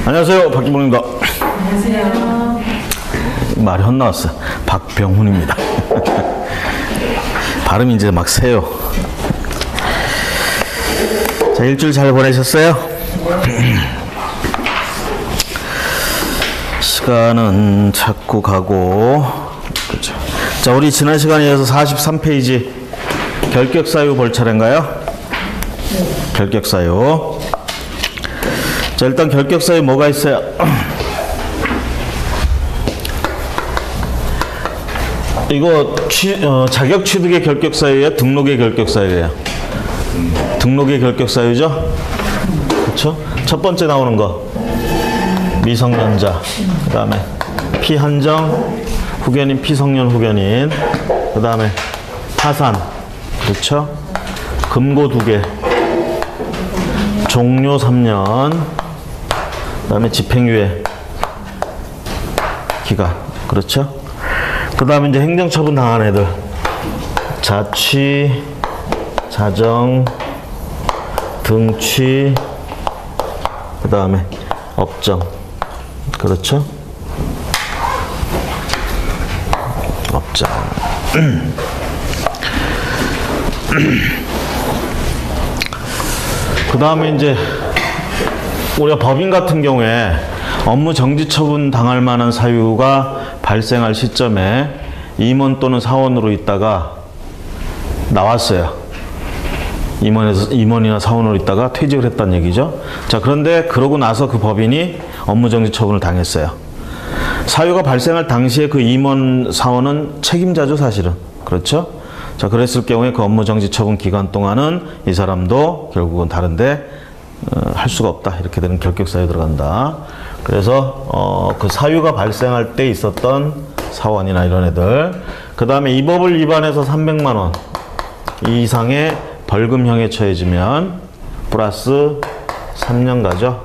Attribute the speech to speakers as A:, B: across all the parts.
A: 안녕하세요. 박기봉입니다.
B: 안녕하세요.
A: 말이 헛나왔어요. 박병훈입니다. 발음이 이제 막 새요. 자, 일주일 잘 보내셨어요? 시간은 자꾸 가고. 그렇죠. 자, 우리 지난 시간에 이어서 43페이지 결격사유 볼 차례인가요? 결격사유. 자, 일단 결격사유 뭐가 있어요? 이거 자격 취득의 결격사유예요? 등록의 결격사유예요? 등록의 결격사유죠? 그렇죠? 첫 번째 나오는 거 미성년자, 그 다음에 피한정 후견인, 피성년 후견인, 그 다음에 파산, 그렇죠? 금고 2개, 종료 3년, 그 다음에 집행유예 기간, 그렇죠? 그 다음에 이제 행정처분 당한 애들, 자취, 자정, 등취, 그 다음에 업정, 그렇죠? 업정. 그 다음에 이제 우리가 법인 같은 경우에 업무 정지 처분 당할 만한 사유가 발생할 시점에 임원 또는 사원으로 있다가 나왔어요. 임원이나 사원으로 있다가 퇴직을 했다는 얘기죠. 자, 그런데 그러고 나서 그 법인이 업무 정지 처분을 당했어요. 사유가 발생할 당시에 그 임원, 사원은 책임자죠, 사실은. 그렇죠? 자, 그랬을 경우에 그 업무 정지 처분 기간 동안은 이 사람도 결국은 다른데 할 수가 없다. 이렇게 되는 결격사유에 들어간다. 그래서 그 사유가 발생할 때 있었던 사원이나 이런 애들, 그 다음에 이 법을 위반해서 300만 원 이상의 벌금형에 처해지면 플러스 3년 가죠.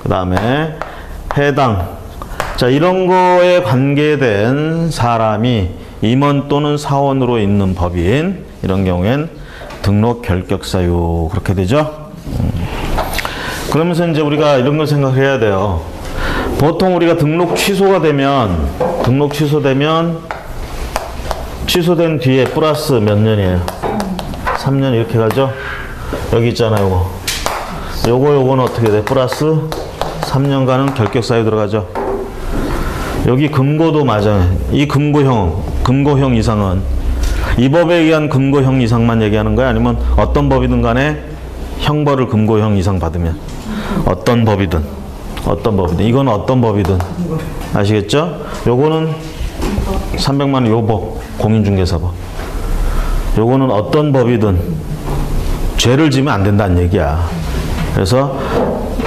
A: 그 다음에 해당, 자, 이런 거에 관계된 사람이 임원 또는 사원으로 있는 법인, 이런 경우엔 등록 결격사유, 그렇게 되죠. 그러면서 이제 우리가 이런 걸 생각해야 돼요. 보통 우리가 등록 취소되면 취소된 뒤에 플러스 몇 년이에요? 3년 이렇게 가죠? 여기 있잖아요, 요거는 어떻게 돼? 플러스 3년간은 결격사유 들어가죠. 여기 금고도 맞아요. 이 금고형 이상은 이 법에 의한 금고형 이상만 얘기하는 거야? 아니면 어떤 법이든 간에 형벌을 금고형 이상 받으면 어떤 법이든 이건 어떤 법이든 아시겠죠? 요거는 300만 원 요 법, 공인중개사법. 요거는 어떤 법이든 죄를 지면 안 된다는 얘기야. 그래서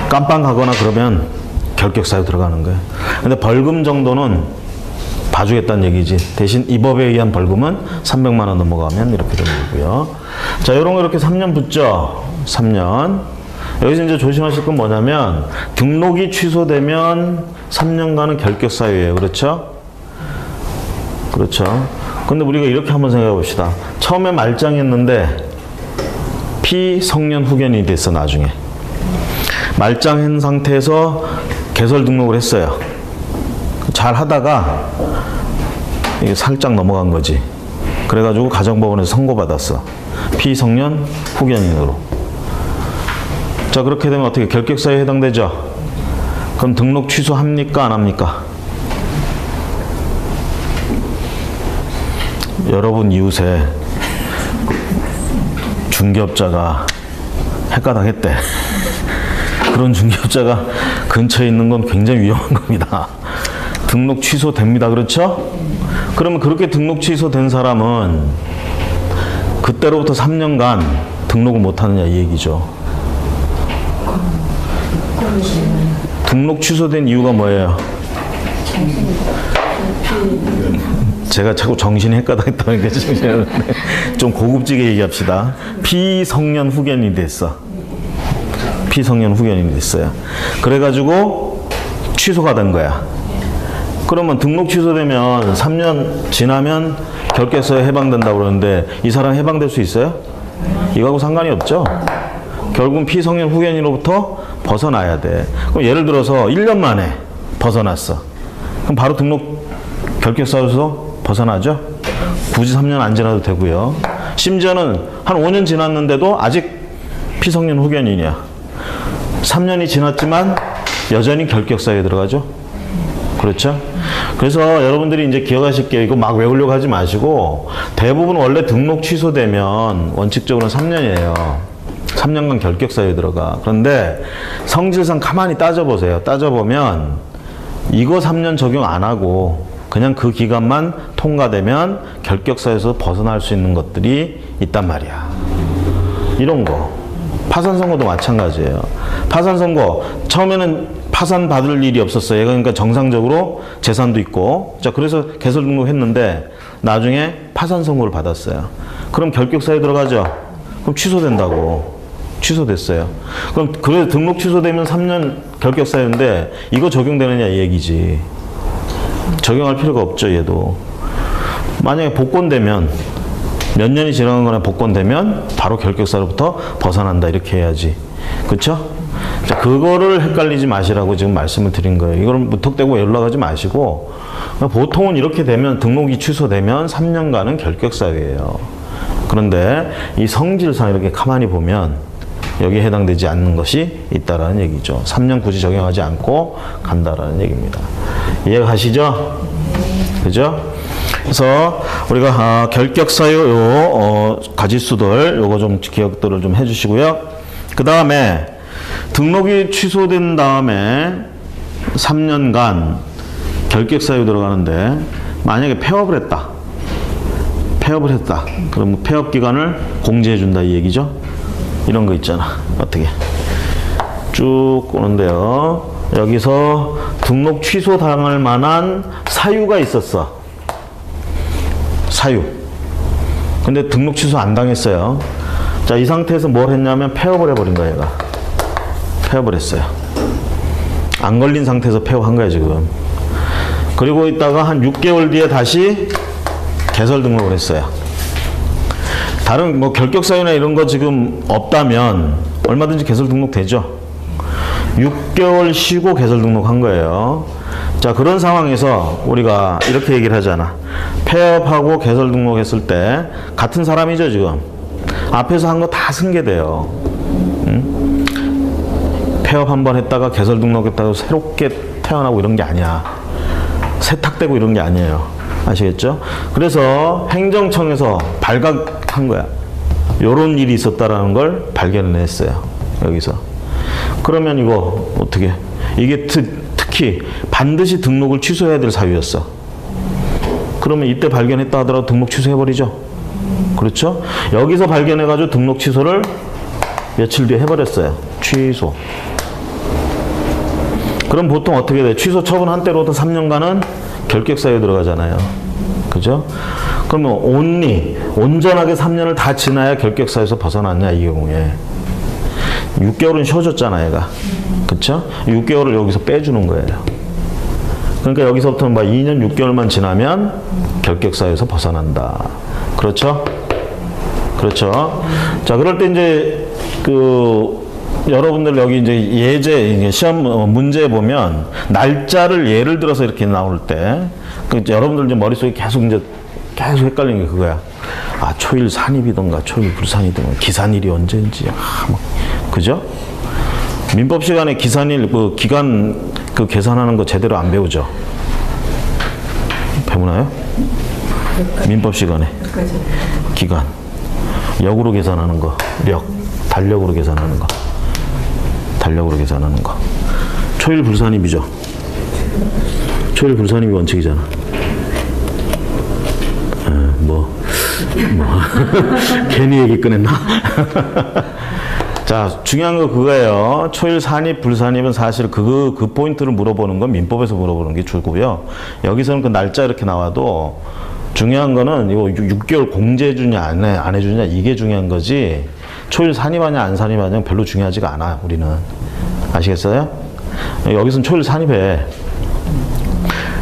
A: 깜빵 가거나 그러면 결격사유 들어가는 거예요. 근데 벌금 정도는 봐주겠다는 얘기지. 대신 이 법에 의한 벌금은 300만 원 넘어가면 이렇게 되는 거고요. 자, 요런 거 이렇게 3년 붙죠? 3년. 여기서 이제 조심하실 건 뭐냐면 등록이 취소되면 3년간은 결격사유예요. 그렇죠? 그렇죠. 근데 우리가 이렇게 한번 생각해 봅시다. 처음에 말짱했는데 피성년 후견이 됐어. 나중에 말짱한 상태에서 개설 등록을 했어요. 잘 하다가 이게 살짝 넘어간 거지. 그래가지고 가정법원에서 선고받았어. 피성년 후견인으로. 자, 그렇게 되면 어떻게 결격사유에 해당되죠? 그럼 등록 취소합니까? 안 합니까? 여러분 이웃에 중개업자가 헷가닥했대. 그런 중개업자가 근처에 있는 건 굉장히 위험한 겁니다. 등록 취소됩니다. 그렇죠? 그러면 그렇게 등록 취소된 사람은 그때로부터 3년간 등록을 못하느냐 이 얘기죠. 등록 취소된 이유가 뭐예요? 제가 자꾸 정신이 헷가닥했다는 게 좀 고급지게 얘기합시다. 피성년 후견이 됐어. 피성년 후견이 됐어요. 그래가지고 취소가 된 거야. 그러면 등록 취소되면 3년 지나면 결격사유에 해당된다고 그러는데 이 사람 해당될 수 있어요? 이거하고 상관이 없죠? 결국은 피성년 후견인으로부터 벗어나야 돼. 그럼 예를 들어서 1년 만에 벗어났어. 그럼 바로 등록 결격사유에서 벗어나죠? 굳이 3년 안 지나도 되고요. 심지어는 한 5년 지났는데도 아직 피성년 후견인이야. 3년이 지났지만 여전히 결격사유에 들어가죠? 그렇죠? 그래서 여러분들이 이제 기억하실 게 이거 막 외우려고 하지 마시고 대부분 원래 등록 취소되면 원칙적으로는 3년이에요. 3년간 결격사유에 들어가. 그런데 성질상 가만히 따져보세요. 따져보면 이거 3년 적용 안 하고 그냥 그 기간만 통과되면 결격사유에서 벗어날 수 있는 것들이 있단 말이야. 이런 거. 파산선고도 마찬가지예요. 파산선고 처음에는 파산 받을 일이 없었어요. 그러니까 정상적으로 재산도 있고 자 그래서 개설 등록했는데 나중에 파산선고를 받았어요. 그럼 결격사유에 들어가죠. 그럼 취소된다고. 취소됐어요. 그럼 그래서 등록 취소되면 3년 결격사유인데 이거 적용되느냐 이 얘기지. 적용할 필요가 없죠. 얘도. 만약에 복권되면 몇 년이 지나간 거나 복권되면 바로 결격사유로부터 벗어난다 이렇게 해야지. 그렇죠? 자, 그거를 헷갈리지 마시라고 지금 말씀을 드린 거예요. 이걸 무턱대고 연락하지 마시고 보통은 이렇게 되면 등록이 취소되면 3년간은 결격사유예요. 그런데 이 성질상 이렇게 가만히 보면 여기에 해당되지 않는 것이 있다라는 얘기죠. 3년 굳이 적용하지 않고 간다라는 얘기입니다. 이해가시죠? 그죠? 그래서 우리가 결격사유 가지수들 요거 좀 기억들을 좀 해주시고요. 그 다음에 등록이 취소된 다음에 3년간 결격사유 들어가는데 만약에 폐업을 했다. 폐업을 했다. 그럼 폐업 기간을 공제해 준다 이 얘기죠. 이런 거 있잖아. 어떻게 쭉 오는데요. 여기서 등록 취소 당할 만한 사유가 있었어. 사유. 근데 등록 취소 안 당했어요. 자, 이 상태에서 뭘 했냐면 폐업을 해버린 거야, 얘가. 폐업을 했어요. 안 걸린 상태에서 폐업한 거야, 지금. 그리고 있다가 한 6개월 뒤에 다시 개설 등록을 했어요. 다른 뭐 결격사유나 이런 거 지금 없다면 얼마든지 개설 등록 되죠. 6개월 쉬고 개설 등록한 거예요. 자, 그런 상황에서 우리가 이렇게 얘기를 하잖아. 폐업하고 개설 등록했을 때 같은 사람이죠, 지금. 앞에서 한 거 다 승계돼요. 응? 폐업 한번 했다가 개설 등록했다고 새롭게 태어나고 이런 게 아니야. 세탁되고 이런 게 아니에요. 아시겠죠? 그래서 행정청에서 발각한 거야. 요런 일이 있었다라는 걸 발견했어요. 여기서. 그러면 이거 어떻게? 이게 특히 반드시 등록을 취소해야 될 사유였어. 그러면 이때 발견했다 하더라도 등록 취소해버리죠. 그렇죠? 여기서 발견해가지고 등록 취소를 며칠 뒤에 해버렸어요. 취소. 그럼 보통 어떻게 돼? 취소 처분한 때로부터 3년간은 결격사유에 들어가잖아요. 그죠? 그러면 온전하게 3년을 다 지나야 결격사유에서 벗어났냐, 이 경우에. 6개월은 쉬어줬잖아, 얘가. 그쵸? 6개월을 여기서 빼주는 거예요. 그러니까 여기서부터는 막 2년 6개월만 지나면 결격사유에서 벗어난다. 그렇죠? 그렇죠? 자, 그럴 때 이제 여러분들 여기 이제 예제 시험 문제 보면 날짜를 예를 들어서 이렇게 나올 때 여러분들 이제 머릿속에 계속 헷갈리는 게 그거야. 아, 초일 산입이던가 초일 불산이던가 기산일이 언제인지. 그죠? 민법 시간에 기산일 기간 계산하는 거 제대로 안 배우죠? 배우나요? 민법 시간에 기간 역으로 계산하는 거, 달력으로 계산하는 거, 달력으로 계산하는 거. 초일 불산입이죠. 초일 불산입이 원칙이잖아. 괜히 얘기 꺼냈나? 자, 중요한 거 그거예요. 초일 산입, 불산입은 사실 그 포인트를 물어보는 건 민법에서 물어보는 게 주고요. 여기서는 그 날짜 이렇게 나와도 중요한 거는 이거 6개월 공제해주냐 안 해주냐 이게 중요한 거지. 초일 산입하냐 안 산입하냐 별로 중요하지가 않아, 우리는. 아시겠어요? 여기서는 초일 산입해.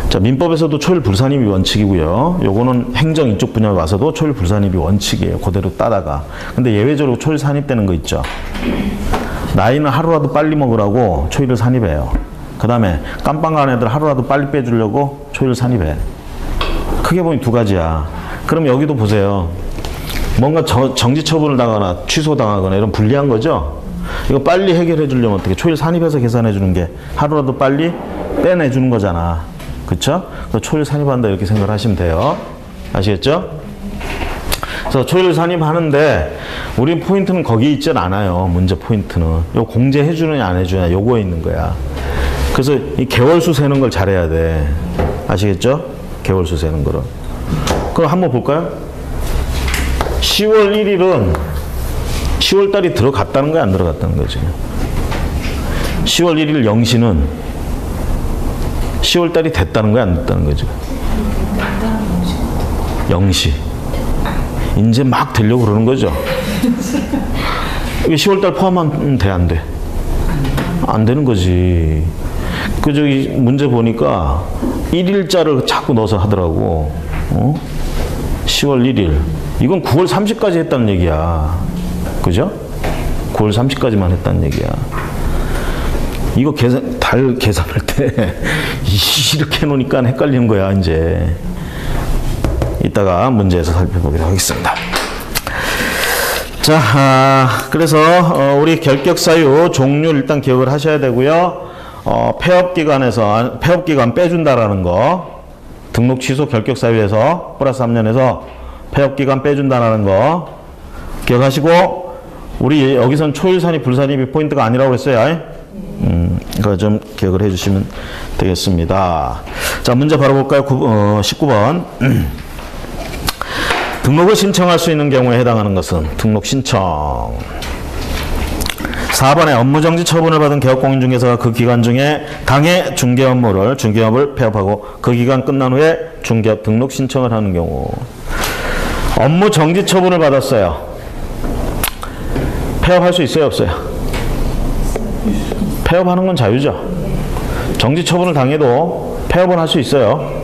A: 자, 민법에서도 초일 불산입이 원칙이고요. 요거는 행정 이쪽 분야에 와서도 초일 불산입이 원칙이에요. 그대로 따다가. 근데 예외적으로 초일 산입되는 거 있죠. 나이는 하루라도 빨리 먹으라고 초일을 산입해요. 그 다음에 깜빵 간 애들 하루라도 빨리 빼주려고 초일을 산입해. 크게 보니 두 가지야. 그럼 여기도 보세요. 뭔가 정지 처분을 당하거나 취소당하거나 이런 불리한 거죠. 이거 빨리 해결해 주려면 어떻게 초일 산입해서 계산해 주는 게 하루라도 빨리 빼내 주는 거잖아. 그쵸? 그래서 초일 산입한다 이렇게 생각을 하시면 돼요. 아시겠죠? 그래서 초일 산입하는데 우리 포인트는 거기에 있진 않아요. 문제 포인트는 요 공제해 주느냐 안 해주느냐 요거에 있는 거야. 그래서 이 개월수 세는 걸 잘해야 돼. 아시겠죠? 개월수 세는 거를. 그럼 한번 볼까요? 10월 1일은 10월 달이 들어갔다는 거야 안 들어갔다는 거지? 10월 1일 0시는 10월 달이 됐다는 거야 안 됐다는 거지? 0시. 이제 막 되려고 그러는 거죠. 이게 10월 달 포함하면 돼, 안 돼? 안 되는 거지. 그 저기 문제 보니까 1일자를 자꾸 넣어서 하더라고. 10월 1일. 이건 9월 30까지 했다는 얘기야. 그죠? 9월 30까지만 했다는 얘기야. 이거 달 계산할 때 이렇게 해놓으니까 헷갈리는 거야, 이제. 이따가 문제에서 살펴보기로 하겠습니다. 자, 그래서 우리 결격사유 종류 일단 기억을 하셔야 되고요. 폐업기간에서 폐업기간 빼준다라는 거, 등록 취소 결격사유에서 플러스 3년에서 폐업기간 빼준다라는 거 기억하시고, 우리 여기선 초일산입 불산입이 포인트가 아니라고 했어요. 그거 좀 기억을 해주시면 되겠습니다. 자, 문제 바로 볼까요? 19번. 등록을 신청할 수 있는 경우에 해당하는 것은 등록 신청. 4번에 업무정지 처분을 받은 개업공인 중개사가 그 기간 중에 당해 중개업을 폐업하고 그 기간 끝난 후에 중개업 등록 신청을 하는 경우. 업무정지 처분을 받았어요. 폐업할 수 있어요 없어요? 폐업하는 건 자유죠. 정지 처분을 당해도 폐업은 할 수 있어요.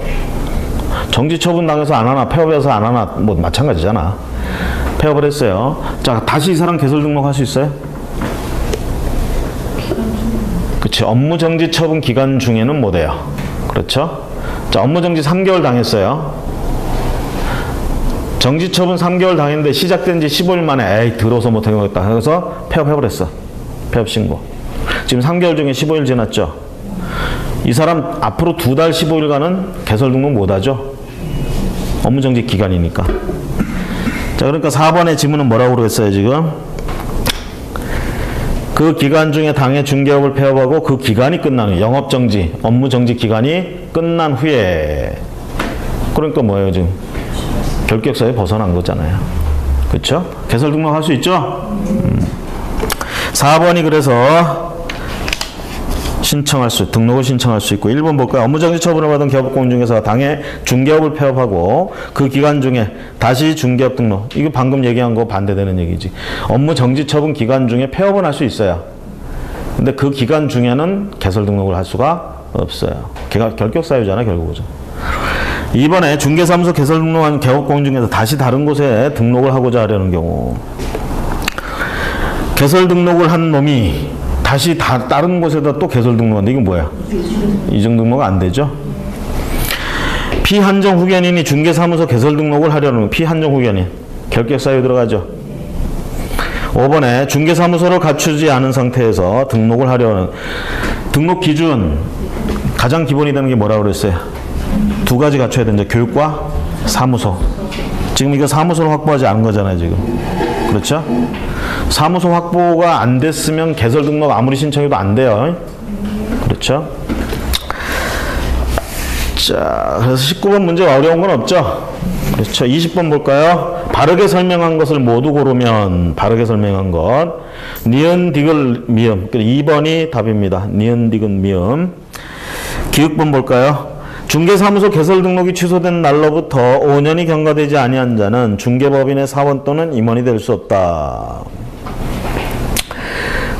A: 정지 처분 당해서 안 하나 폐업해서 안 하나 뭐 마찬가지잖아. 폐업을 했어요. 자, 다시 이 사람 개설 등록할 수 있어요? 그치. 업무정지 처분 기간 중에는 못 해요. 그렇죠? 자, 업무정지 3개월 당했어요. 정지 처분 3개월 당했는데 시작된 지 15일 만에 에이 들어서 못하겠다 해서 폐업해버렸어. 폐업 신고. 지금 3개월 중에 15일 지났죠? 이 사람 앞으로 2달 15일간은 개설 등록 못하죠? 업무정지 기간이니까. 자, 그러니까 4번의 지문은 뭐라고 그랬어요 지금? 그 기간 중에 당해 중개업을 폐업하고 그 기간이 끝난 후에, 영업정지, 업무정지 기간이 끝난 후에. 그러니까 뭐예요 지금? 결격사유에 벗어난 거잖아요. 그렇죠? 개설 등록할 수 있죠? 4번이 그래서 등록을 신청할 수 있고. 1번 볼까요? 업무정지 처분을 받은 개업공인 중개사가 당해 중개업을 폐업하고 그 기간 중에 다시 중개업 등록. 이거 방금 얘기한 거 반대되는 얘기지. 업무정지 처분 기간 중에 폐업은 할 수 있어요. 근데 그 기간 중에는 개설 등록을 할 수가 없어요. 결격사유잖아 결국은. 2번에 중개사무소 개설 등록한 개업공인 중개사 다시 다른 곳에 등록을 하고자 하려는 경우. 개설 등록을 한 놈이 다시 다른 곳에다 또 개설 등록하는데 이건 뭐야? 이중 등록 안 되죠? 피한정 후견인이 중개사무소 개설 등록을 하려는 피한정 후견인. 결격사유 들어가죠? 5번에 중개사무소를 갖추지 않은 상태에서 등록을 하려는 등록 기준 가장 기본이 되는 게 뭐라고 그랬어요? 두 가지 갖춰야 되는데 교육과 사무소. 지금 이거 사무소를 확보하지 않은 거잖아요 지금. 그렇죠? 사무소 확보가 안 됐으면 개설 등록 아무리 신청해도 안 돼요. 그렇죠? 자, 그래서 19번 문제가 어려운 건 없죠? 그렇죠? 20번 볼까요? 바르게 설명한 것을 모두 고르면 바르게 설명한 것. 니은, 디귿, 미음. 2번이 답입니다. 니은, 디귿, 미음. 기육번 볼까요? 중개사무소 개설 등록이 취소된 날로부터 5년이 경과되지 아니한 자는 중개법인의 사원 또는 임원이 될 수 없다.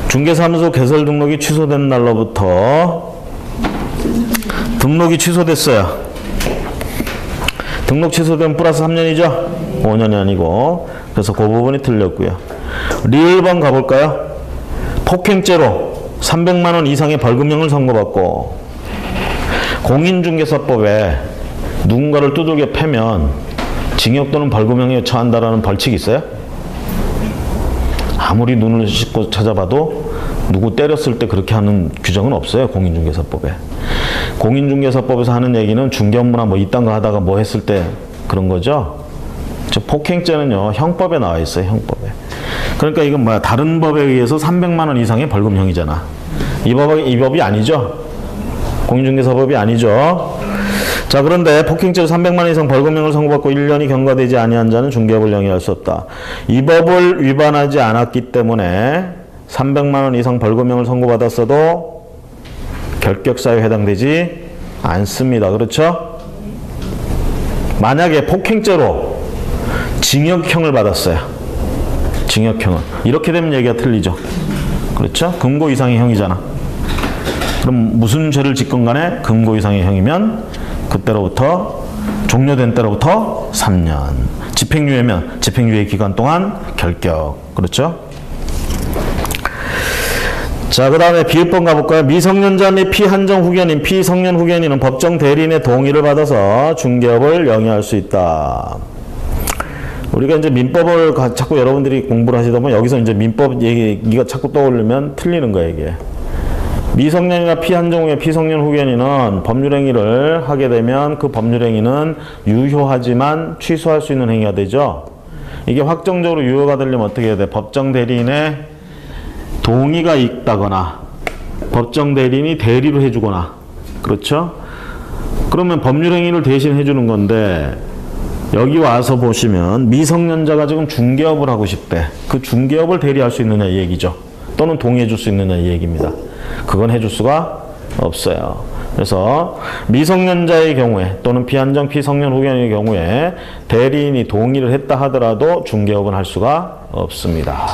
A: 중개사무소 개설 등록이 취소된 날로부터 등록이 취소됐어요. 등록 취소된 플러스 3년이죠? 5년이 아니고. 그래서 그 부분이 틀렸고요. 리을번 가볼까요? 폭행죄로 300만 원 이상의 벌금형을 선고받고 공인중개사법에 누군가를 두들겨 패면 징역 또는 벌금형에 처한다라는 벌칙이 있어요? 아무리 눈을 씻고 찾아봐도 누구 때렸을 때 그렇게 하는 규정은 없어요. 공인중개사법에. 공인중개사법에서 하는 얘기는 중개업무나 뭐 이딴 거 하다가 뭐 했을 때 그런 거죠. 저 폭행죄는요 형법에 나와 있어요. 형법에. 그러니까 이건 뭐야, 다른 법에 의해서 300만 원 이상의 벌금형이잖아. 이 법이 아니죠. 공인중개사법이 아니죠. 자, 그런데 폭행죄로 300만 원 이상 벌금형을 선고받고 1년이 경과되지 아니한 자는 중개업을 영위할 수 없다. 이 법을 위반하지 않았기 때문에 300만 원 이상 벌금형을 선고받았어도 결격사유에 해당되지 않습니다. 그렇죠? 만약에 폭행죄로 징역형을 받았어요. 징역형은. 이렇게 되면 얘기가 틀리죠. 그렇죠? 금고 이상의 형이잖아. 그럼 무슨 죄를 짓건 간에 금고 이상의 형이면 그때로부터 종료된 때로부터 3년. 집행유예면 집행유예 기간 동안 결격. 그렇죠? 자, 그 다음에 비읍번 가볼까요? 미성년자 및 피한정 후견인, 피성년 후견인은 법정 대리인의 동의를 받아서 중개업을 영위할 수 있다. 우리가 이제 민법을 자꾸 여러분들이 공부를 하시다 보면 여기서 이제 민법 얘기가 자꾸 떠오르면 틀리는 거예요, 이게. 미성년이나 피한정 후의 피성년 후견인은 법률행위를 하게 되면 그 법률행위는 유효하지만 취소할 수 있는 행위가 되죠. 이게 확정적으로 유효가 되려면 어떻게 해야 돼? 법정 대리인의 동의가 있다거나 법정 대리인이 대리를 해주거나, 그렇죠? 그러면 법률행위를 대신 해주는 건데 여기 와서 보시면 미성년자가 지금 중개업을 하고 싶대. 그 중개업을 대리할 수 있느냐 이 얘기죠. 또는 동의해 줄 수 있느냐 이 얘기입니다. 그건 해줄 수가 없어요. 그래서 미성년자의 경우에 또는 피한정 피성년 후견인의 경우에 대리인이 동의를 했다 하더라도 중개업은 할 수가 없습니다.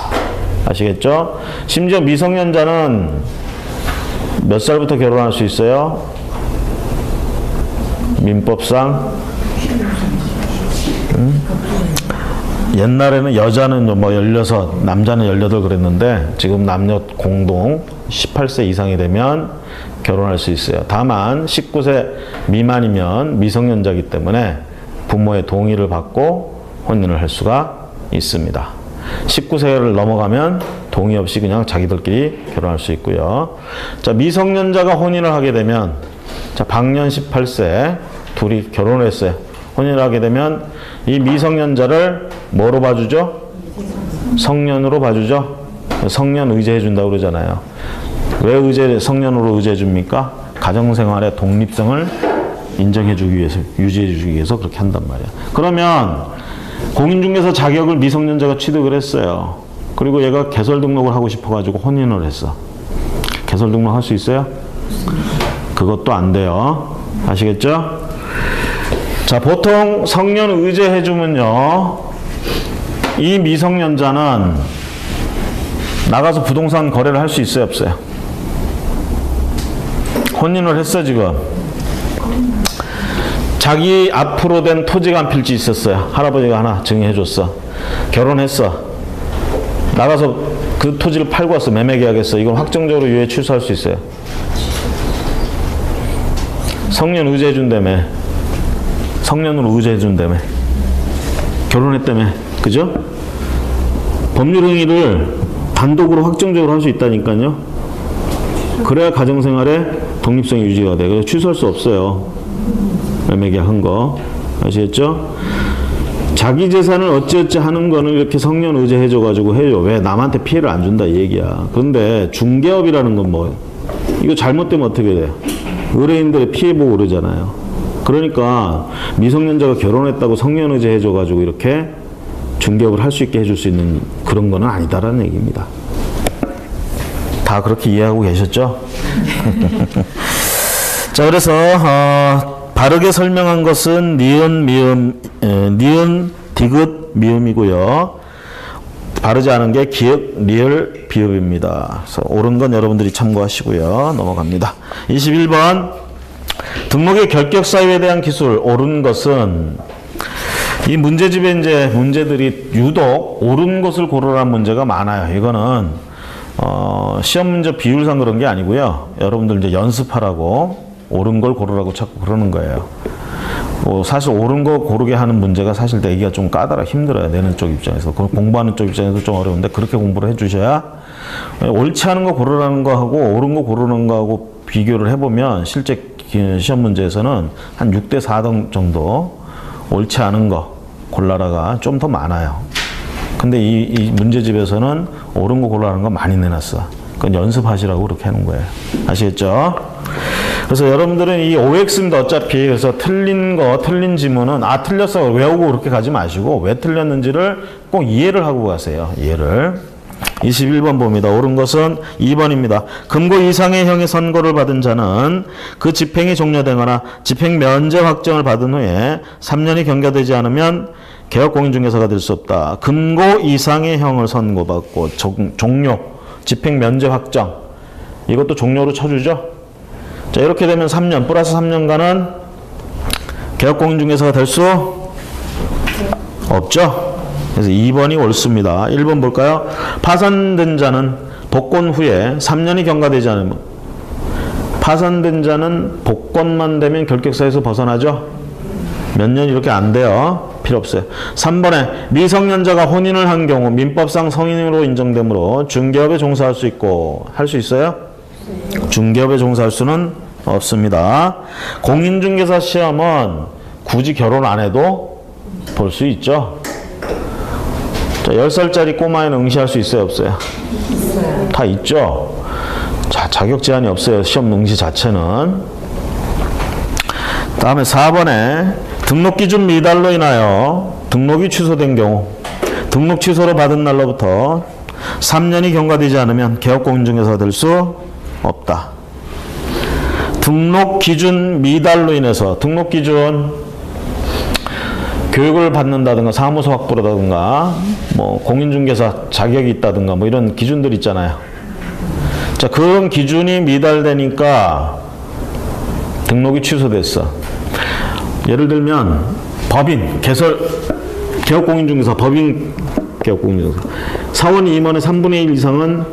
A: 아시겠죠? 심지어 미성년자는 몇 살부터 결혼할 수 있어요? 민법상 옛날에는 여자는 뭐 16, 남자는 18 그랬는데 지금 남녀 공동 18세 이상이 되면 결혼할 수 있어요. 다만 19세 미만이면 미성년자이기 때문에 부모의 동의를 받고 혼인을 할 수가 있습니다. 19세를 넘어가면 동의 없이 그냥 자기들끼리 결혼할 수 있고요. 자, 미성년자가 혼인을 하게 되면, 자, 방년 18세 둘이 결혼을 했어요. 혼인을 하게 되면 이 미성년자를 뭐로 봐주죠? 성년으로 봐주죠. 성년 의제해 준다고 그러잖아요. 왜 성년으로 의제해 줍니까? 가정생활의 독립성을 인정해 주기 위해서, 유지해 주기 위해서 그렇게 한단 말이야. 그러면 공인중개사 자격을 미성년자가 취득을 했어요. 그리고 얘가 개설 등록을 하고 싶어가지고 혼인을 했어. 개설 등록 할 수 있어요? 그것도 안 돼요. 아시겠죠? 자, 보통 성년 의제해주면요, 이 미성년자는 나가서 부동산 거래를 할 수 있어요, 없어요? 혼인을 했어, 지금. 자기 앞으로 된 토지가 한 필지 있었어요. 할아버지가 하나 증여해줬어. 결혼했어. 나가서 그 토지를 팔고 왔어. 매매계약했어. 이건 확정적으로 유예 취소할 수 있어요. 성년 의제해준다며. 성년으로 의제해준다며. 결혼했다며. 그죠? 법률행위를 단독으로 확정적으로 할 수 있다니까요. 그래야 가정생활의 독립성이 유지가 돼. 그래서 취소할 수 없어요. 매매계약 한 거. 아시겠죠? 자기 재산을 어찌어찌 하는 거는 이렇게 성년 의제해줘가지고 해요. 왜? 남한테 피해를 안 준다 이 얘기야. 그런데 중개업이라는 건 뭐, 이거 잘못되면 어떻게 돼요? 의뢰인들의 피해 보고 그러잖아요. 그러니까 미성년자가 결혼했다고 성년 의제해줘가지고 이렇게 중개업을 할 수 있게 해줄 수 있는 그런 거는 아니다라는 얘기입니다. 다 그렇게 이해하고 계셨죠? 자, 그래서 바르게 설명한 것은 니은, 미음, 니은, 디귿, 미음이고요. 바르지 않은 게 기역, 리을, 비읍입니다. 그래서 옳은 건 여러분들이 참고하시고요. 넘어갑니다. 21번 등록의 결격 사유에 대한 기술. 옳은 것은, 이 문제집에 이제 문제들이 유독 옳은 것을 고르라는 문제가 많아요. 이거는 시험 문제 비율상 그런 게 아니고요. 여러분들 이제 연습하라고 옳은 걸 고르라고 자꾸 그러는 거예요. 사실 옳은 거 고르게 하는 문제가 사실 내기가 좀 힘들어요. 내는 쪽 입장에서. 공부하는 쪽 입장에서 좀 어려운데 그렇게 공부를 해주셔야 옳지 않은 거 고르라는 거하고 옳은 거 고르는 거하고 비교를 해보면 실제 시험 문제에서는 한 6대 4 정도 옳지 않은 거 골라라가 좀 더 많아요. 근데 이 문제집에서는 옳은 거 고르라는 거 많이 내놨어. 그건 연습하시라고 그렇게 하는 거예요. 아시겠죠? 그래서 여러분들은 이 OX입니다. 어차피. 그래서 틀린 지문은 틀렸어 외우고 그렇게 가지 마시고 왜 틀렸는지를 꼭 이해를 하고 가세요. 이해를. 21번 봅니다. 옳은 것은 2번입니다. 금고 이상의 형의 선고를 받은 자는 그 집행이 종료되거나 집행 면제 확정을 받은 후에 3년이 경과되지 않으면 개업공인중개사가 될 수 없다. 금고 이상의 형을 선고받고 종료, 집행 면제 확정. 이것도 종료로 쳐주죠. 자, 이렇게 되면 3년 플러스 3년간은 개업공인중개사가 될 수 없죠. 그래서 2번이 옳습니다. 1번 볼까요? 파산된 자는 복권 후에 3년이 경과되지 않으면 파산된 자는 복권만 되면 결격사에서 벗어나죠. 몇 년 이렇게 안 돼요. 필요 없어요. 3번에 미성년자가 혼인을 한 경우 민법상 성인으로 인정되므로 중개업에 종사할 수 있고 할 수 있어요? 중개업에 종사할 수는 없습니다. 공인중개사 시험은 굳이 결혼 안 해도 볼 수 있죠. 자, 10살짜리 꼬마에는 응시할 수 있어요? 없어요?
B: 있어요.
A: 다 있죠. 자, 자격 제한이 없어요. 시험 응시 자체는. 다음에 4번에 등록 기준 미달로 인하여 등록이 취소된 경우 등록 취소로 받은 날로부터 3년이 경과되지 않으면 개업공인중개사가 될 수 없다. 등록 기준 미달로 인해서 등록 기준 교육을 받는다든가 사무소 확보라든가 뭐 공인중개사 자격이 있다든가 뭐 이런 기준들 있잖아요. 자, 그런 기준이 미달되니까 등록이 취소됐어. 예를 들면 법인, 개업공인중개사, 법인 개업공인중개사 사원 임원의 3분의 1 이상은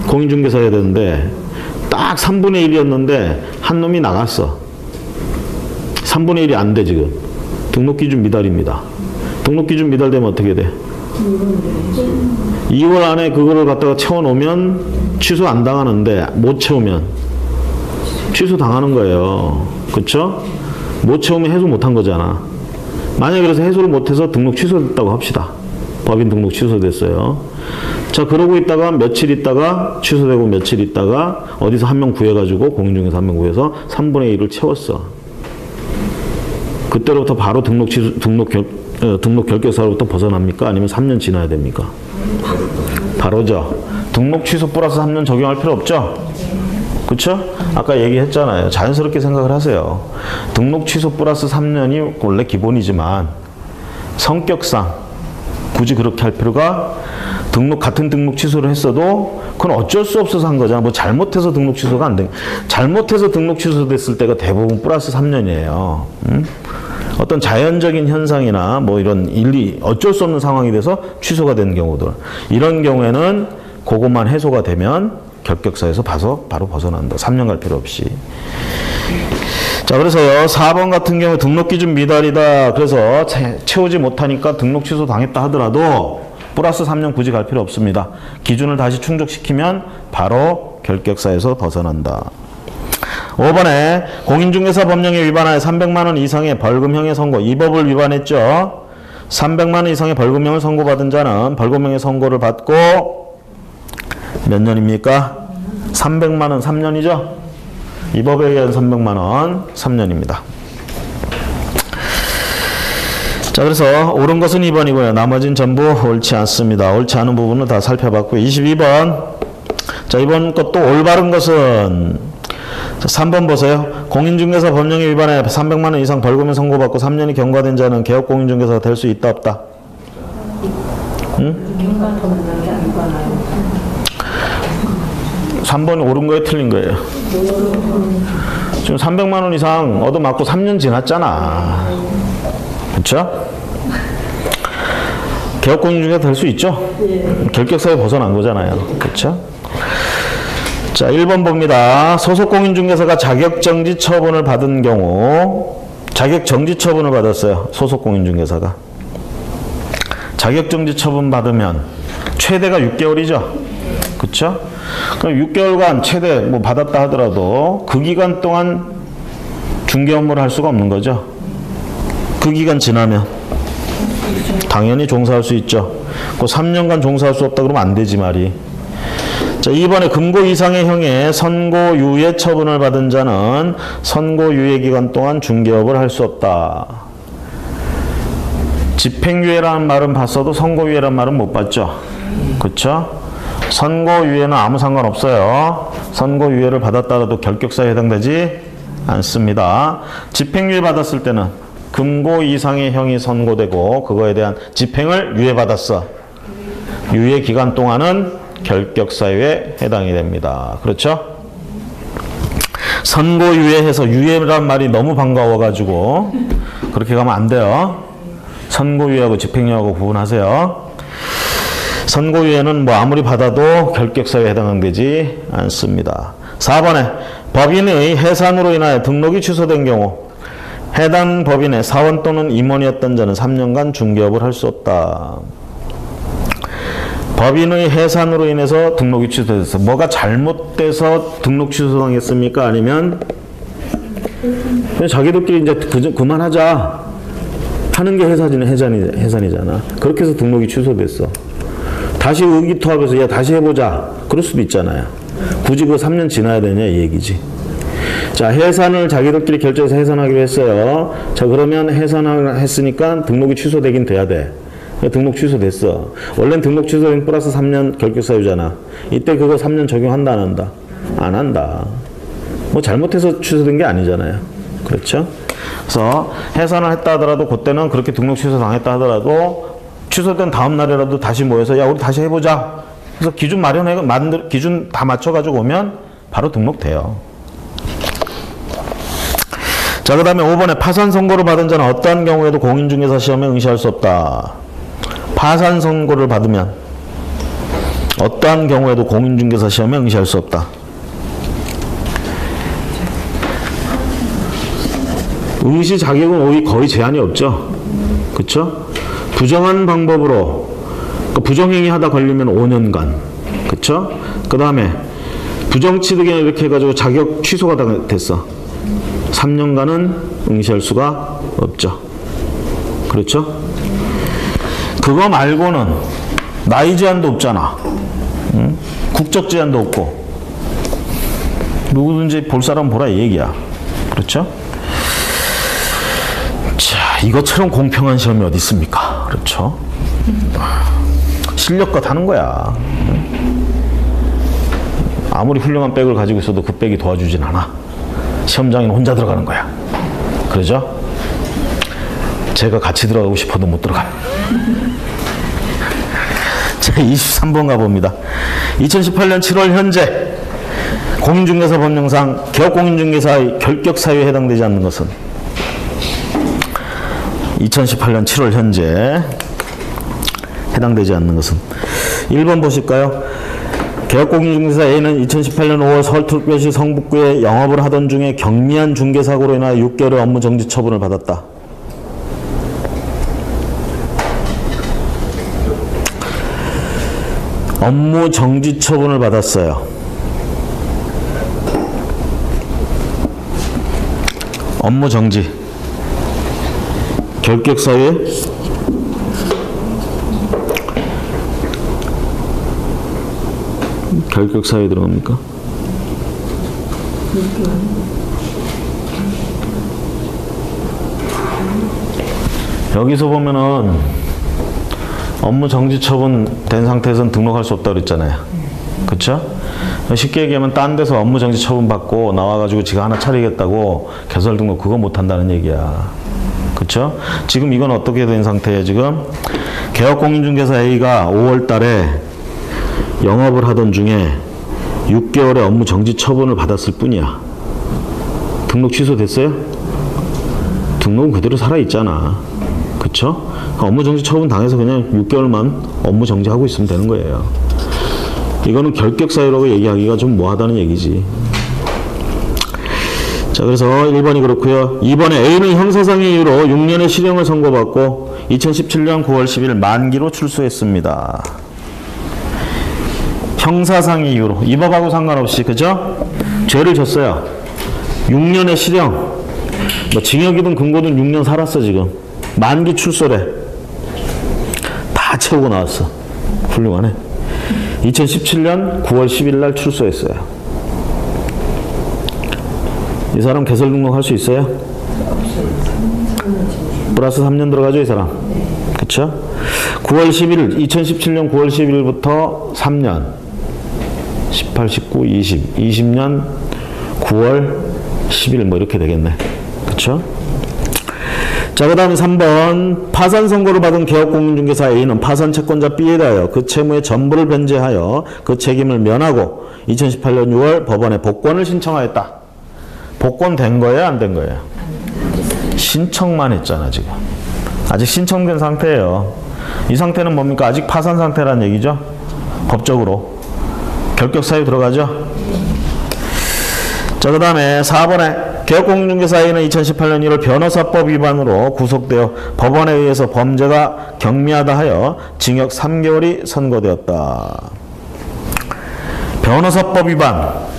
A: 공인중개사여야 되는데 딱 3분의 1이었는데 한 놈이 나갔어. 3분의 1이 안 돼 지금. 등록기준 미달입니다. 등록기준 미달되면 어떻게 돼? 2월 안에 그거를 갖다가 채워놓으면 취소 안 당하는데 못 채우면 취소 당하는 거예요. 그쵸? 못 채우면 해소 못한 거잖아. 만약에 그래서 해소를 못해서 등록 취소됐다고 합시다. 법인 등록 취소됐어요. 자, 그러고 있다가 며칠 있다가 취소되고 며칠 있다가 어디서 한 명 구해가지고 공인중개사 한 명 구해서 3분의 1을 채웠어. 그때로부터 바로 등록 결격사로부터 벗어납니까? 아니면 3년 지나야 됩니까? 바로죠. 등록 취소 플러스 3년 적용할 필요 없죠? 그쵸? 아까 얘기했잖아요. 자연스럽게 생각을 하세요. 등록 취소 플러스 3년이 원래 기본이지만 성격상 굳이 그렇게 할 필요가 같은 등록 취소를 했어도 그건 어쩔 수 없어서 한 거잖아. 뭐 잘못해서 등록 취소가 안 돼. 잘못해서 등록 취소됐을 때가 대부분 플러스 3년이에요. 어떤 자연적인 현상이나 뭐 이런 어쩔 수 없는 상황이 돼서 취소가 되는 경우들. 이런 경우에는 그것만 해소가 되면 결격사에서 바로 벗어난다. 3년 갈 필요 없이. 자, 그래서요, 4번 같은 경우 등록 기준 미달이다. 그래서 채우지 못하니까 등록 취소 당했다 하더라도 플러스 3년 굳이 갈 필요 없습니다. 기준을 다시 충족시키면 바로 결격사에서 벗어난다. 5번에 공인중개사 법령에 위반하여 300만 원 이상의 벌금형의 선고. 이 법을 위반했죠. 300만 원 이상의 벌금형을 선고받은 자는 벌금형의 선고를 받고 몇 년입니까? 300만 원 3년이죠. 이 법에 의한 300만 원 3년입니다. 자, 그래서 옳은 것은 2번이고요. 나머지는 전부 옳지 않습니다. 옳지 않은 부분은 다 살펴봤고요. 22번. 자, 이번 것도 올바른 것은 3번 보세요. 공인중개사 법령에 위반해 300만 원 이상 벌금에 선고받고 3년이 경과된 자는 개업공인중개사가 될 수 있다 없다? 응? 3번이 옳은 거예요? 틀린 거예요? 지금 300만 원 이상 얻어맞고 3년 지났잖아. 그렇죠? 개업공인중개사 될 수 있죠? 결격사에 벗어난 거잖아요. 그렇죠? 자, 1번 봅니다. 소속 공인중개사가 자격정지 처분을 받은 경우, 자격정지 처분을 받았어요. 소속 공인중개사가. 자격정지 처분 받으면 최대가 6개월이죠. 그쵸? 그럼 6개월간 최대 뭐 받았다 하더라도 그 기간 동안 중개 업무를 할 수가 없는 거죠. 그 기간 지나면 당연히 종사할 수 있죠. 그 3년간 종사할 수 없다 그러면 안 되지 말이. 자, 2번에 금고 이상의 형의 선고유예 처분을 받은 자는 선고유예 기간 동안 중개업을 할 수 없다. 집행유예라는 말은 봤어도 선고유예라는 말은 못 봤죠. 그쵸? 선고유예는 아무 상관없어요. 선고유예를 받았다라도 결격사유에 해당되지 않습니다. 집행유예 받았을 때는 금고 이상의 형이 선고되고 그거에 대한 집행을 유예받았어. 유예 기간 동안은 결격사유에 해당이 됩니다. 그렇죠? 선고유예해서 유예란 말이 너무 반가워가지고 그렇게 가면 안 돼요. 선고유예하고 집행유예하고 구분하세요. 선고유예는 뭐 아무리 받아도 결격사유에 해당되지 않습니다. 4번에 법인의 해산으로 인하여 등록이 취소된 경우 해당 법인의 사원 또는 임원이었던 자는 3년간 중개업을 할 수 없다. 법인의 해산으로 인해서 등록이 취소됐어. 뭐가 잘못돼서 등록 취소당했습니까? 아니면 그냥 자기들끼리 이제 그만하자 하는 게 해산이잖아. 그렇게 해서 등록이 취소됐어. 다시 의기투합해서 야 다시 해보자. 그럴 수도 있잖아요. 굳이 그 3년 지나야 되냐 이 얘기지. 자, 해산을 자기들끼리 결정해서 해산하기로 했어요. 자, 그러면 해산을 했으니까 등록이 취소되긴 돼야 돼. 등록 취소됐어. 원래는 등록 취소된 플러스 3년 결격사유잖아. 이때 그거 3년 적용한다 안 한다? 안 한다. 뭐 잘못해서 취소된 게 아니잖아요. 그렇죠? 그래서 해산을 했다 하더라도 그때는 그렇게 등록 취소 당했다 하더라도 취소된 다음 날이라도 다시 모여서 야 우리 다시 해보자. 그래서 기준 기준 다 맞춰가지고 오면 바로 등록돼요. 자, 그 다음에 5번에 파산 선고를 받은 자는 어떠한 경우에도 공인중개사 시험에 응시할 수 없다. 파산 선고를 받으면 어떠한 경우에도 공인중개사 시험에 응시할 수 없다. 응시 자격은 거의 제한이 없죠. 그쵸? 부정한 방법으로 부정행위 하다 걸리면 5년간. 그쵸? 그 다음에 부정취득에 이렇게 해가지고 자격 취소가 됐어. 3년간은 응시할 수가 없죠. 그렇죠? 그거 말고는 나이 제한도 없잖아. 응? 국적 제한도 없고 누구든지 볼 사람 보라 이 얘기야. 그렇죠? 자, 이것처럼 공평한 시험이 어디 있습니까? 그렇죠? 실력껏 하는 거야. 아무리 훌륭한 백을 가지고 있어도 그 백이 도와주진 않아. 시험장에는 혼자 들어가는 거야. 그러죠? 제가 같이 들어가고 싶어도 못 들어가요. 자, 23번 가봅니다. 2018년 7월 현재 공인중개사 법령상 개업공인중개사의 결격사유에 해당되지 않는 것은 2018년 7월 현재 해당되지 않는 것은 1번 보실까요? 개업공인중개사 A는 2018년 5월 서울특별시 성북구에 영업을 하던 중에 경미한 중개사고로 인하여 6개월의 업무 정지 처분을 받았다. 업무 정지 처분을 받았어요. 업무 정지. 결격사유에 결격사유에 들어갑니까? 여기서 보면은 업무 정지 처분 된 상태에서는 등록할 수 없다고 그랬잖아요. 그쵸? 쉽게 얘기하면 딴 데서 업무 정지 처분 받고 나와가지고 지가 하나 차리겠다고 개설 등록 그거 못 한다는 얘기야. 그쵸? 지금 이건 어떻게 된 상태예요, 지금? 개업공인중개사 A가 5월 달에 영업을 하던 중에 6개월의 업무 정지 처분을 받았을 뿐이야. 등록 취소됐어요? 등록은 그대로 살아있잖아. 그쵸? 업무 정지 처분 당해서 그냥 6개월만 업무 정지하고 있으면 되는 거예요. 이거는 결격 사유라고 얘기하기가 좀 뭐하다는 얘기지. 자, 그래서 1번이 그렇고요. 2번에 A는 형사상의 이유로 6년의 실형을 선고받고 2017년 9월 10일 만기로 출소했습니다. 형사상의 이유로 이 법하고 상관없이, 그죠? 죄를 졌어요. 6년의 실형, 뭐 징역이든 금고든 6년 살았어. 지금 만기 출소래. 다 채우고 나왔어. 훌륭하네. 2017년 9월 10일 날 출소했어요. 이 사람 개설 등록할 수 있어요? 플러스 3년 들어가죠, 이 사람? 그쵸? 9월 10일, 2017년 9월 10일부터 3년, 18, 19, 20, 20년 9월 10일 뭐 이렇게 되겠네. 그쵸? 자, 그 다음에 3번. 파산 선고를 받은 개업공인중개사 A는 파산 채권자 B에 대하여 그 채무의 전부를 변제하여 그 책임을 면하고 2018년 6월 법원에 복권을 신청하였다. 복권 된 거예요? 안 된 거예요? 신청만 했잖아, 지금. 아직 신청된 상태예요. 이 상태는 뭡니까? 아직 파산 상태란 얘기죠? 법적으로. 결격 사유 들어가죠? 자, 그 다음에 4번에 개업공인중개사 A는 2018년 1월 변호사법 위반으로 구속되어 법원에 의해서 범죄가 경미하다 하여 징역 3개월이 선고되었다. 변호사법 위반.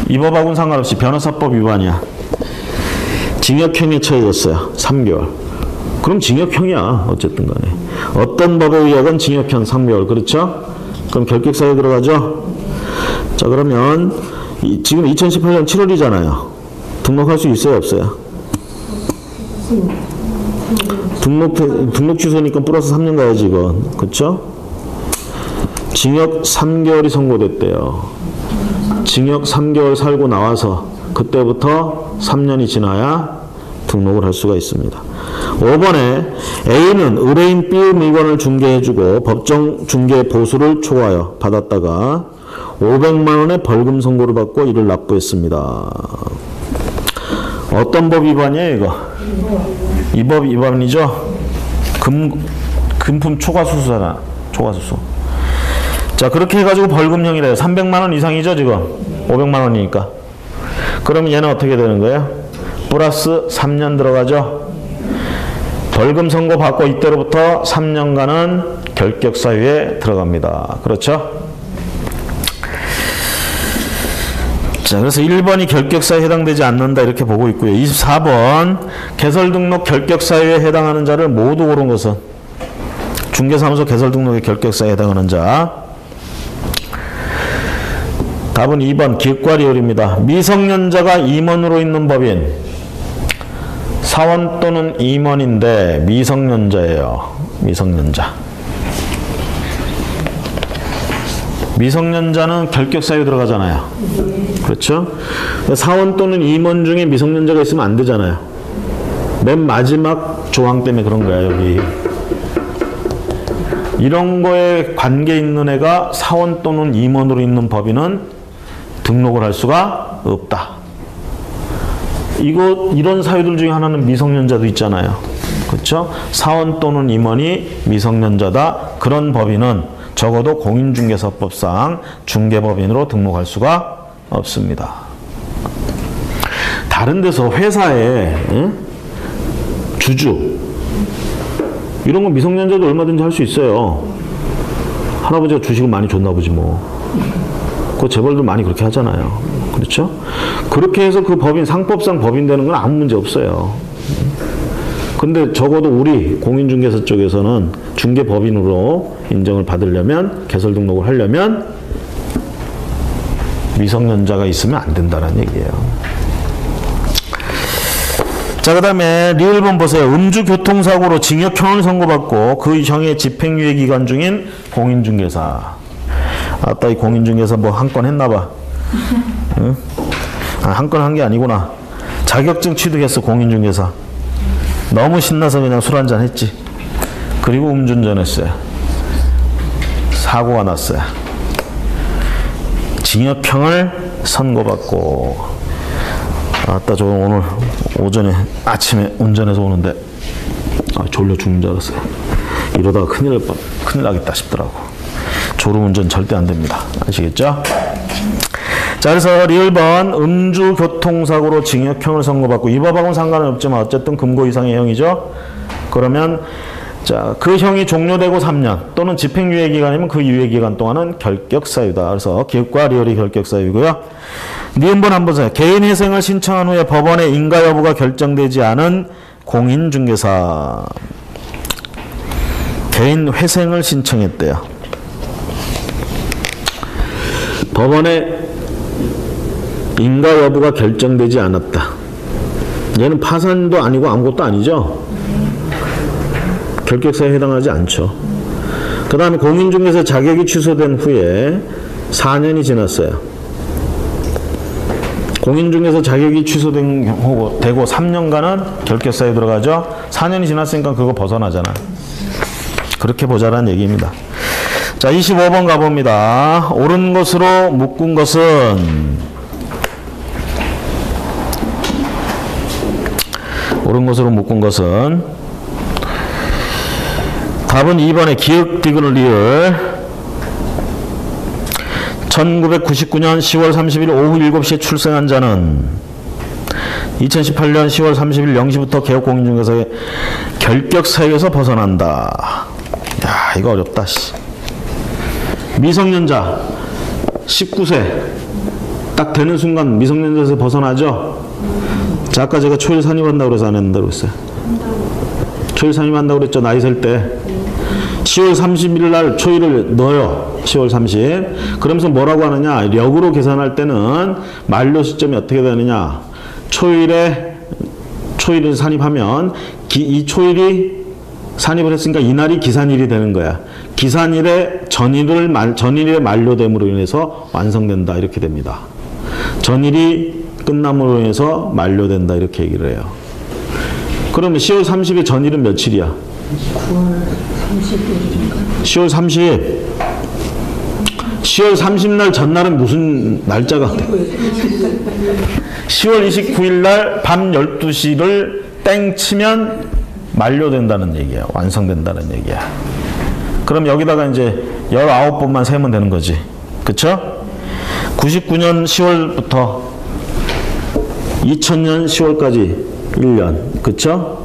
A: 이 법하고는 상관없이 변호사법 위반이야. 징역형에 처해졌어요. 3개월. 그럼 징역형이야. 어쨌든 간에. 어떤 법에 의하건 징역형 3개월. 그렇죠? 그럼 결격사유 들어가죠? 자, 그러면 지금 2018년 7월이잖아요. 등록할 수 있어요? 없어요? 등록 취소니까 플러스 3년 가야지, 이건. 그쵸? 징역 3개월이 선고됐대요. 징역 3개월 살고 나와서 그때부터 3년이 지나야 등록을 할 수가 있습니다. 5번에 A는 의뢰인 B의 물건을 중개해주고 법정 중개 보수를 초과하여 받았다가 500만 원의 벌금 선고를 받고 이를 납부했습니다. 어떤 법 위반이에요, 이거? 이 법 위반이죠? 금품 초과수수잖아. 초과수수. 자, 그렇게 해가지고 벌금형이래요. 300만 원 이상이죠, 지금? 500만 원이니까. 그러면 얘는 어떻게 되는 거예요? 플러스 3년 들어가죠? 벌금 선고 받고 이때로부터 3년간은 결격 사유에 들어갑니다. 그렇죠? 자, 그래서 1번이 결격사유에 해당되지 않는다 이렇게 보고 있고요. 24번 개설등록 결격사유에 해당하는 자를 모두 고른 것은 중개사무소 개설등록의 결격사유에 해당하는 자. 답은 2번 기획과리얼입니다. 미성년자가 임원으로 있는 법인 사원 또는 임원인데 미성년자예요. 미성년자는 결격사유 들어가잖아요. 그렇죠? 사원 또는 임원 중에 미성년자가 있으면 안 되잖아요. 맨 마지막 조항 때문에 그런 거야, 여기. 이런 거에 관계 있는 애가 사원 또는 임원으로 있는 법인은 등록을 할 수가 없다. 이런 사유들 중에 하나는 미성년자도 있잖아요. 그렇죠? 사원 또는 임원이 미성년자다. 그런 법인은 적어도 공인중개사법상 중개법인으로 등록할 수가 없습니다. 다른 데서 회사에 주주 이런 거 미성년자도 얼마든지 할 수 있어요. 할아버지가 주식을 많이 줬나 보지 뭐. 그 재벌들 많이 그렇게 하잖아요. 그렇죠? 그렇게 해서 그 법인 상법상 법인 되는 건 아무 문제 없어요. 근데 적어도 우리 공인중개사 쪽에서는 중개법인으로 인정을 받으려면 개설 등록을 하려면 미성년자가 있으면 안 된다는 얘기예요. 자, 그 다음에 리 1번 보세요. 음주교통사고로 징역형을 선고받고 그 형의 집행유예 기간 중인 공인중개사. 아따, 이 공인중개사 뭐 한 건 했나봐. 응? 아, 한 건 한 게 아니구나. 자격증 취득했어, 공인중개사. 너무 신나서 그냥 술 한잔 했지. 그리고 음주운전했어요. 사고가 났어요. 징역형을 선고받고. 아따, 저 오늘 오전에 아침에 운전해서 오는데 졸려 죽는 줄 알았어요. 이러다가 큰일 나겠다 싶더라고. 졸음운전 절대 안 됩니다. 아시겠죠? 자, 그래서 리을번 음주교통사고로 징역형을 선고받고 이 법하고는 상관은 없지만 어쨌든 금고 이상의 형이죠. 그러면 자, 그 형이 종료되고 3년 또는 집행유예 기간이면 그 유예 기간 동안은 결격사유다. 그래서 기읍과 리을이 결격사유고요. 니은번 한번 보세요. 개인회생을 신청한 후에 법원의 인가 여부가 결정되지 않은 공인중개사. 개인회생을 신청했대요. 법원의 인가 여부가 결정되지 않았다. 얘는 파산도 아니고 아무것도 아니죠. 결격사유에 해당하지 않죠. 그 다음에 공인중개사 자격이 취소된 후에 4년이 지났어요. 공인중개사 자격이 취소되고 3년간은 결격사유에 들어가죠. 4년이 지났으니까 그거 벗어나잖아. 그렇게 보자라는 얘기입니다. 자, 25번 가봅니다. 옳은 것으로 묶은 것은 답은 2번에 기역 디귿을 리을 1999년 10월 30일 오후 7시에 출생한 자는 2018년 10월 30일 0시부터 개업공인중개사의 결격사유에서 벗어난다. 야, 이거 어렵다. 미성년자 19세 딱 되는 순간 미성년자에서 벗어나죠. 자, 아까 제가 초일 산입한다고 그래서 안 했는다고 그랬어요. 초일 산입한다고 그랬죠. 나이 셀 때 10월 30일 날 초일을 넣어요. 10월 30. 그러면서 뭐라고 하느냐, 력으로 계산할 때는 만료 시점이 어떻게 되느냐, 초일을 산입하면 이 초일이 산입을 했으니까 이날이 기산일이 되는 거야. 기산일에 전일의 만료됨으로 인해서 완성된다, 이렇게 됩니다. 전일이 끝남으로 인해서 만료된다, 이렇게 얘기를 해요. 그러면 10월 30일 전일은 며칠이야? 10월 30일. 10월 30날 전날은 무슨 날짜가 돼? 10월 29일 날 밤 12시를 땡 치면 만료된다는 얘기야. 완성된다는 얘기야. 그럼 여기다가 이제 19번만 세면 되는 거지. 그쵸? 99년 10월부터 2000년 10월까지 1년. 그쵸?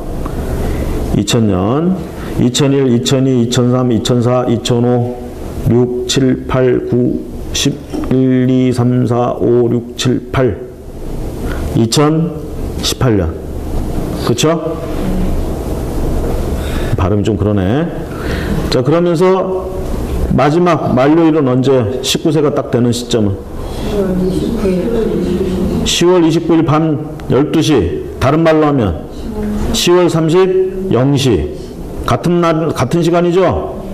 A: 2000년, 2001, 2002, 2003, 2004, 2005, 6, 7, 8, 9, 10, 1, 2, 3, 4, 5, 6, 7, 8. 2018년. 그쵸? 발음이 좀 그러네. 자, 그러면서 마지막 만료일은 언제? 19세가 딱 되는 시점은? 10월 29일 밤 12시. 다른 말로 하면 10월 30, 0시. 같은 시간이죠?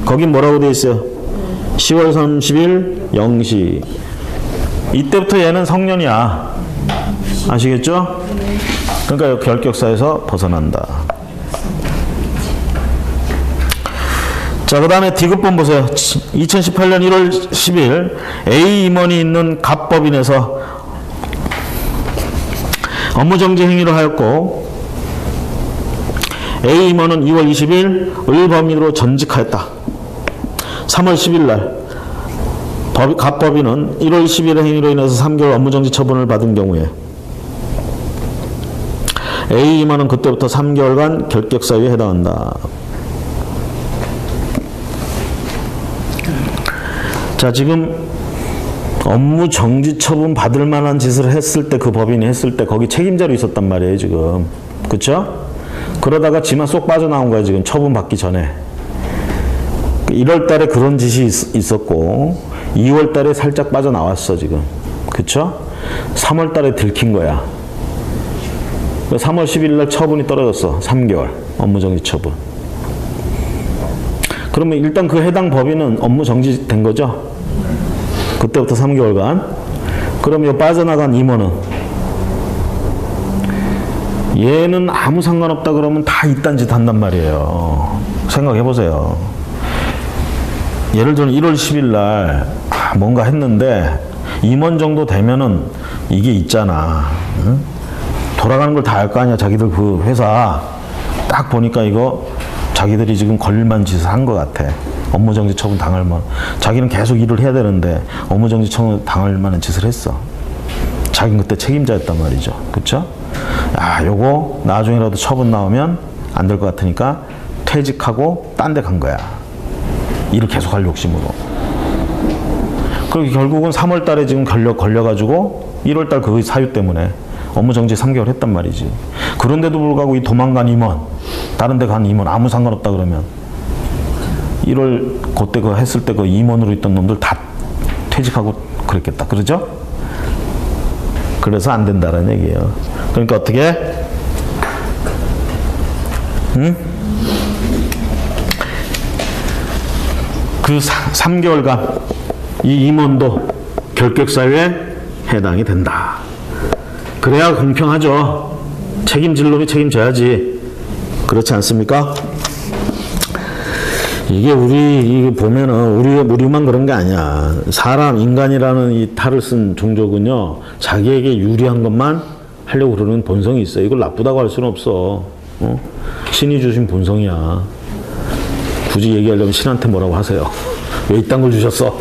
A: 거긴 뭐라고 되어 있어요? 10월 30일 0시. 이때부터 얘는 성년이야. 아시겠죠? 그러니까 결격사에서 벗어난다. 자, 그 다음에 디귿번 보세요. 2018년 1월 10일 A 임원이 있는 갑법인에서 업무정지 행위를 하였고 A 임원은 2월 20일 을범인으로 전직하였다. 3월 10일 날 갑법인은 1월 10일의 행위로 인해서 3개월 업무정지 처분을 받은 경우에 A 임원은 그때부터 3개월간 결격사유에 해당한다. 자, 지금 업무정지 처분 받을 만한 짓을 했을 때, 그 법인이 했을 때 거기 책임자로 있었단 말이에요, 지금. 그쵸? 그러다가 지만 쏙 빠져나온 거야, 지금 처분 받기 전에. 1월 달에 그런 짓이 있었고 2월 달에 살짝 빠져나왔어, 지금. 그쵸? 3월 달에 들킨 거야. 3월 10일 날 처분이 떨어졌어. 3개월 업무정지 처분. 그러면 일단 그 해당 법인은 업무정지 된 거죠? 그때부터 3개월간. 그럼 이 빠져나간 임원은 얘는 아무 상관없다 그러면 다 이딴 짓 한단 말이에요. 생각해 보세요. 예를 들어 1월 10일 날 뭔가 했는데 임원 정도 되면은 이게 있잖아. 응? 돌아가는 걸 다 알 거 아니야. 자기들 그 회사 딱 보니까 이거 자기들이 지금 걸릴만 짓을 한 것 같아. 업무정지 처분 당할 만, 자기는 계속 일을 해야 되는데 업무정지 처분 당할 만한 짓을 했어. 자기는 그때 책임자였단 말이죠. 그쵸? 아, 요거 나중에라도 처분 나오면 안 될 것 같으니까 퇴직하고 딴 데 간 거야. 일을 계속 할 욕심으로. 그리고 결국은 3월 달에 지금 걸려가지고 1월 달 그 사유 때문에 업무정지 3개월 했단 말이지. 그런데도 불구하고 이 도망간 임원, 다른 데 간 임원 아무 상관없다 그러면 1월 그때 그 했을 때 그 임원으로 있던 놈들 다 퇴직하고 그랬겠다. 그러죠? 그래서 안 된다는 얘기예요. 그러니까 어떻게? 응? 그 3개월간 이 임원도 결격사유에 해당이 된다. 그래야 공평하죠. 책임질 놈이 책임져야지. 그렇지 않습니까? 이게 이게 보면은 우리만 그런 게 아니야. 사람, 인간이라는 이 탈을 쓴 종족은요, 자기에게 유리한 것만 하려고 그러는 본성이 있어요. 이걸 나쁘다고 할 수는 없어. 신이 주신 본성이야. 굳이 얘기하려면 신한테 뭐라고 하세요. 왜 이딴 걸 주셨어?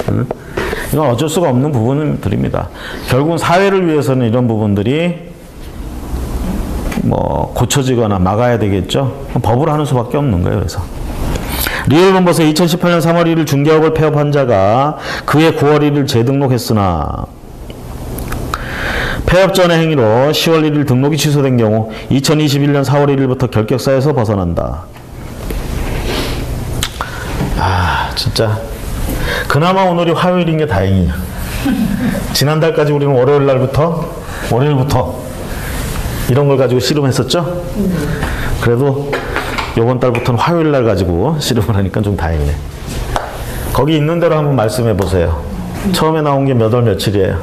A: 응? 이건 어쩔 수가 없는 부분들입니다. 결국은 사회를 위해서는 이런 부분들이 뭐 고쳐지거나 막아야 되겠죠. 법으로 하는 수밖에 없는 거예요. 그래서 리얼 넘버스에 2018년 3월 1일 중개업을 폐업한 자가 그해 9월 1일 재등록했으나 폐업 전의 행위로 10월 1일 등록이 취소된 경우 2021년 4월 1일부터 결격사에서 벗어난다. 아, 진짜 그나마 오늘이 화요일인 게 다행이야. 지난달까지 우리는 월요일부터 이런 걸 가지고 씨름했었죠. 그래도 이번 달부터는 화요일 날 가지고 씨름을 하니까 좀 다행이네. 거기 있는 대로 한번 말씀해 보세요. 처음에 나온 게 몇 월 며칠이에요?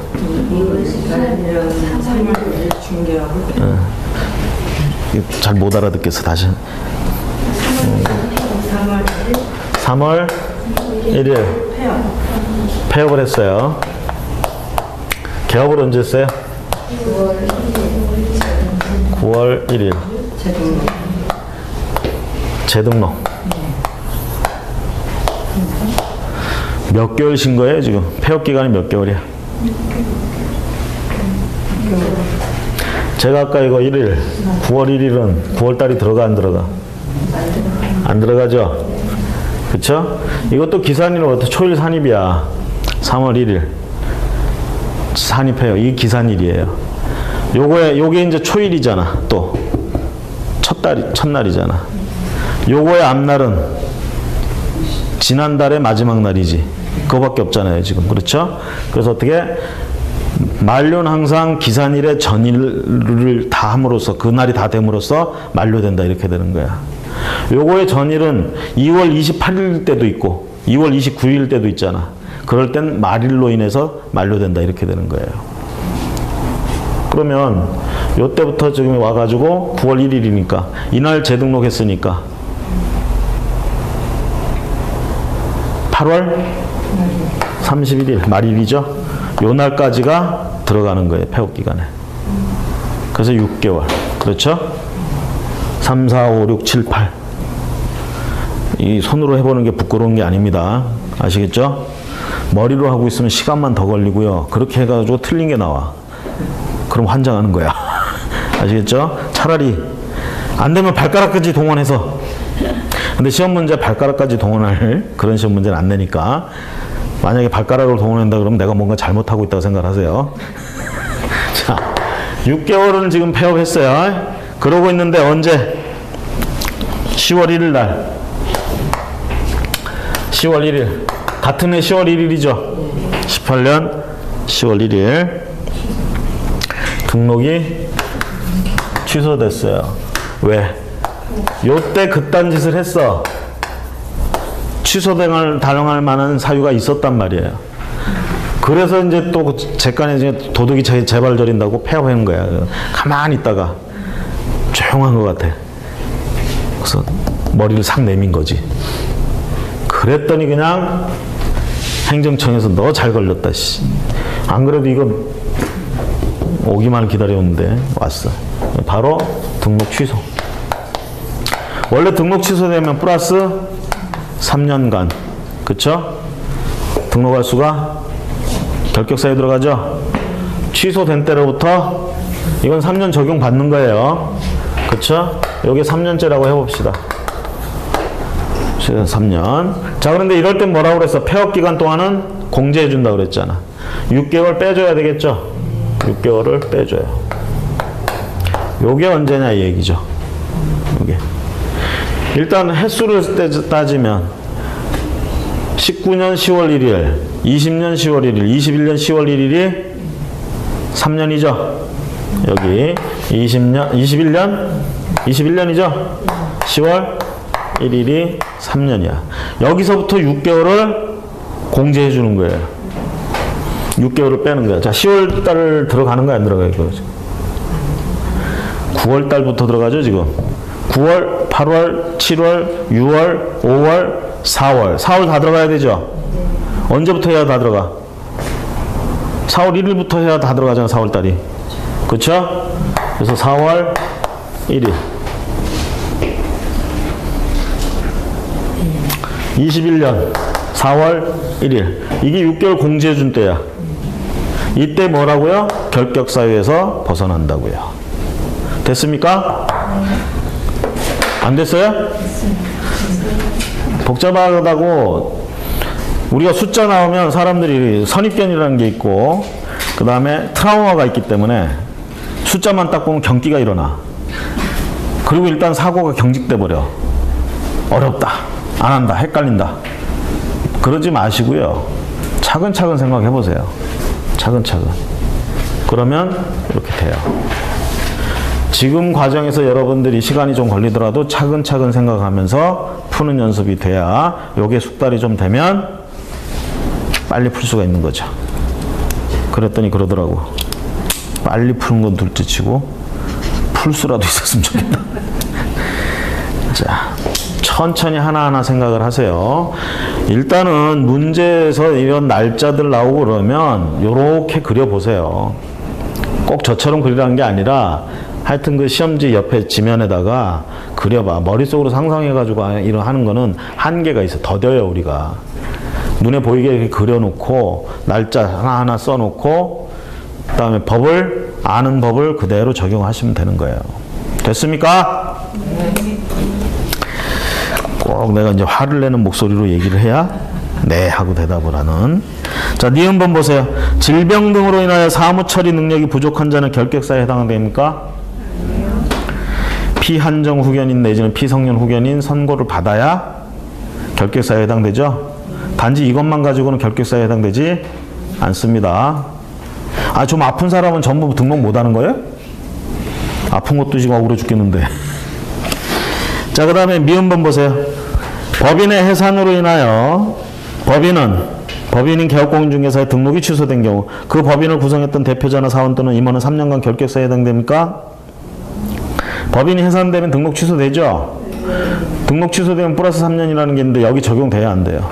B: 3월 중개업을
A: 잘 못 알아듣겠어. 다시. 3월 1일 폐업을 했어요. 개업을 언제 했어요? 9월 1일 재등록. 몇 개월 쉰 거예요 지금? 폐업 기간이 몇 개월이야? 제가 아까 이거 1일 9월 1일은 9월 달이 들어가 안 들어가? 안 들어가죠? 그쵸? 이것도 기산일은 어떻게 초일 산입이야. 3월 1일 산입해요. 이게 기산일이에요. 요게 이제 초일이잖아. 또 첫날이잖아. 요거의 앞날은 지난달의 마지막 날이지. 그거밖에 없잖아요 지금. 그렇죠? 그래서 어떻게 만료는 항상 기산일의 전일을 다 함으로써 그날이 다 됨으로써 만료된다 이렇게 되는 거야. 요거의 전일은 2월 28일 때도 있고 2월 29일 때도 있잖아. 그럴 땐 말일로 인해서 만료된다 이렇게 되는 거예요. 그러면 요때부터 지금 와가지고 9월 1일이니까 이날 재등록했으니까 8월 31일 말일이죠. 요 날까지가 들어가는 거예요. 폐업 기간에. 그래서 6개월. 그렇죠? 3, 4, 5, 6, 7, 8. 이 손으로 해보는 게 부끄러운 게 아닙니다. 아시겠죠? 머리로 하고 있으면 시간만 더 걸리고요. 그렇게 해가지고 틀린 게 나와. 그럼 환장하는 거야. 아시겠죠? 차라리 안 되면 발가락까지 동원해서. 근데 시험 문제 발가락까지 동원할 그런 시험 문제는 안 내니까 만약에 발가락을 동원한다 그러면 내가 뭔가 잘못하고 있다고 생각하세요. 자, 6개월은 지금 폐업했어요. 그러고 있는데 언제? 10월 1일 날. 10월 1일. 같은 해 10월 1일이죠. 18년 10월 1일. 등록이 취소됐어요. 왜? 요때 그딴 짓을 했어. 취소당할 만한 사유가 있었단 말이에요. 그래서 이제 또 재간에 이제 도둑이 재발 저린다고 폐업한 거야. 가만히 있다가 조용한 것 같아. 그래서 머리를 싹 내민 거지. 그랬더니 그냥 행정청에서 너 잘 걸렸다. 씨. 안 그래도 이거 오기만 기다렸는데 왔어. 바로 등록 취소. 원래 등록 취소되면 플러스 3년간. 그쵸? 등록할 수가 결격사유에 들어가죠? 취소된 때로부터 이건 3년 적용받는 거예요. 그쵸? 요게 3년째라고 해봅시다. 3년. 자, 그런데 이럴 땐 뭐라고 그랬어? 폐업 기간 동안은 공제해준다 그랬잖아. 6개월 빼줘야 되겠죠? 6개월을 빼줘요. 요게 언제냐 이 얘기죠. 요게. 일단 횟수를 따지면 19년 10월 1일, 20년 10월 1일, 21년 10월 1일이 3년이죠. 여기 21년이죠. 10월 1일이 3년이야. 여기서부터 6개월을 공제해 주는 거예요. 6개월을 빼는 거야. 자, 10월 달 들어가는 거야, 안 들어가요? 9월 달부터 들어가죠, 지금. 9월, 8월, 7월, 6월, 5월, 4월. 4월 다 들어가야 되죠? 언제부터 해야 다 들어가? 4월 1일부터 해야 다 들어가잖아, 4월 달이. 그쵸? 그래서 4월 1일. 21년 4월 1일. 이게 6개월 공제해준 때야. 이때 뭐라고요? 결격사유에서 벗어난다고요. 됐습니까? 안 됐어요? 복잡하다고 우리가 숫자 나오면 사람들이 선입견이라는 게 있고 그 다음에 트라우마가 있기 때문에 숫자만 딱 보면 경기가 일어나. 그리고 일단 사고가 경직돼 버려. 어렵다. 안 한다. 헷갈린다. 그러지 마시고요. 차근차근 생각해 보세요. 차근차근. 그러면 이렇게 돼요. 지금 과정에서 여러분들이 시간이 좀 걸리더라도 차근차근 생각하면서 푸는 연습이 돼야 요게 숙달이 좀 되면 빨리 풀 수가 있는 거죠. 그랬더니 그러더라고. 빨리 푸는 건 둘째치고 풀 수라도 있었으면 좋겠다. 자, 천천히 하나하나 생각을 하세요. 일단은 문제에서 이런 날짜들 나오고 그러면 요렇게 그려보세요. 꼭 저처럼 그리라는 게 아니라 하여튼 그 시험지 옆에 지면에다가 그려봐. 머릿속으로 상상해가지고 이런 하는 거는 한계가 있어. 더뎌요, 우리가. 눈에 보이게 이렇게 그려놓고 날짜 하나하나 써놓고 그 다음에 아는 법을 그대로 적용하시면 되는 거예요. 됐습니까? 꼭 내가 이제 화를 내는 목소리로 얘기를 해야 네 하고 대답을 하는. 자, 니은번 보세요. 질병 등으로 인하여 사무 처리 능력이 부족한 자는 결격사에 해당됩니까? 피한정 후견인 내지는 피성년 후견인 선고를 받아야 결격사에 해당되죠? 단지 이것만 가지고는 결격사에 해당되지 않습니다. 아, 좀 아픈 사람은 전부 등록 못 하는 거예요? 아픈 것도 지금 억울해 죽겠는데. 자, 그 다음에 미음번 보세요. 법인의 해산으로 인하여 법인인 개업공인중개사의 등록이 취소된 경우 그 법인을 구성했던 대표자나 사원 또는 임원은 3년간 결격사에 해당됩니까? 법인이 해산되면 등록 취소되죠? 등록 취소되면 플러스 3년이라는 게 있는데 여기 적용돼야 안 돼요.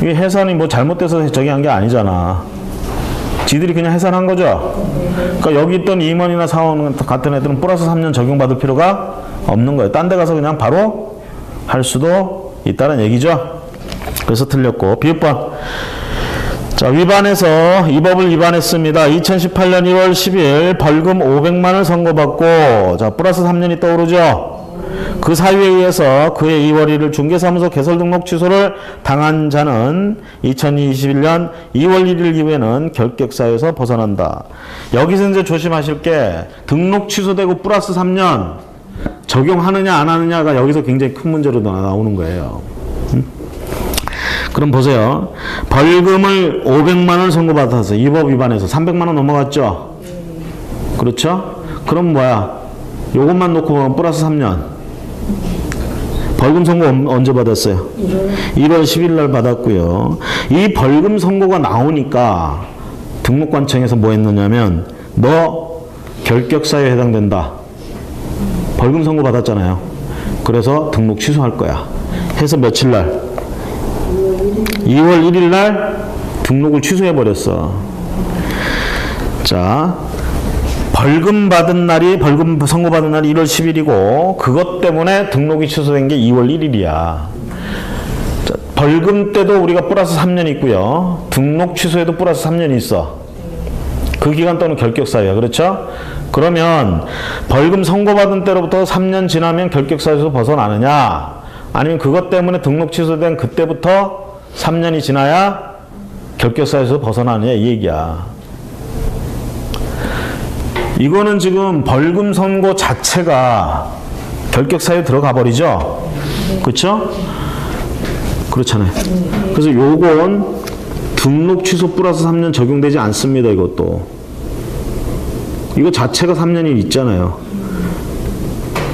A: 이게 해산이 뭐 잘못돼서 적용한 게 아니잖아. 지들이 그냥 해산한 거죠? 그러니까 여기 있던 임원이나 사원 같은 애들은 플러스 3년 적용받을 필요가 없는 거예요. 딴 데 가서 그냥 바로 할 수도 있다는 얘기죠. 그래서 틀렸고. 비읍번. 자, 위반해서 이 법을 위반했습니다. 2018년 1월 10일 벌금 500만을 선고받고 자, 플러스 3년이 떠오르죠. 그 사유에 의해서 그해 2월 1일 중개사무소 개설 등록 취소를 당한 자는 2021년 2월 1일 이후에는 결격사유에서 벗어난다. 여기서 이제 조심하실 게 등록 취소되고 플러스 3년 적용하느냐 안 하느냐가 여기서 굉장히 큰 문제로 나오는 거예요. 그럼 보세요. 벌금을 500만 원 선고받아서 이 법 위반해서 300만 원 넘어갔죠? 그렇죠? 그럼 뭐야? 요것만 놓고 보면 플러스 3년. 벌금 선고 언제 받았어요? 1월 10일 날 받았고요. 이 벌금 선고가 나오니까 등록관청에서 뭐 했느냐면 너 결격사유에 해당된다. 벌금 선고 받았잖아요. 그래서 등록 취소할 거야. 해서 며칠 날? 2월 1일 날 등록을 취소해 버렸어. 자, 벌금 선고 받은 날이 1월 10일이고 그것 때문에 등록이 취소된 게 2월 1일이야. 벌금 때도 우리가 플러스 3년이 있고요. 등록 취소에도 플러스 3년이 있어. 그 기간 동안 결격사유야. 그렇죠? 그러면 벌금 선고받은 때로부터 3년 지나면 결격사유에서 벗어나느냐? 아니면 그것 때문에 등록 취소된 그때부터 3년이 지나야 결격사유에서 벗어나느냐 이 얘기야. 이거는 지금 벌금 선고 자체가 결격사유에 들어가 버리죠? 그렇죠? 그렇잖아요. 그래서 요건 등록 취소 플러스 3년 적용되지 않습니다. 이것도. 이거 자체가 3년이 있잖아요.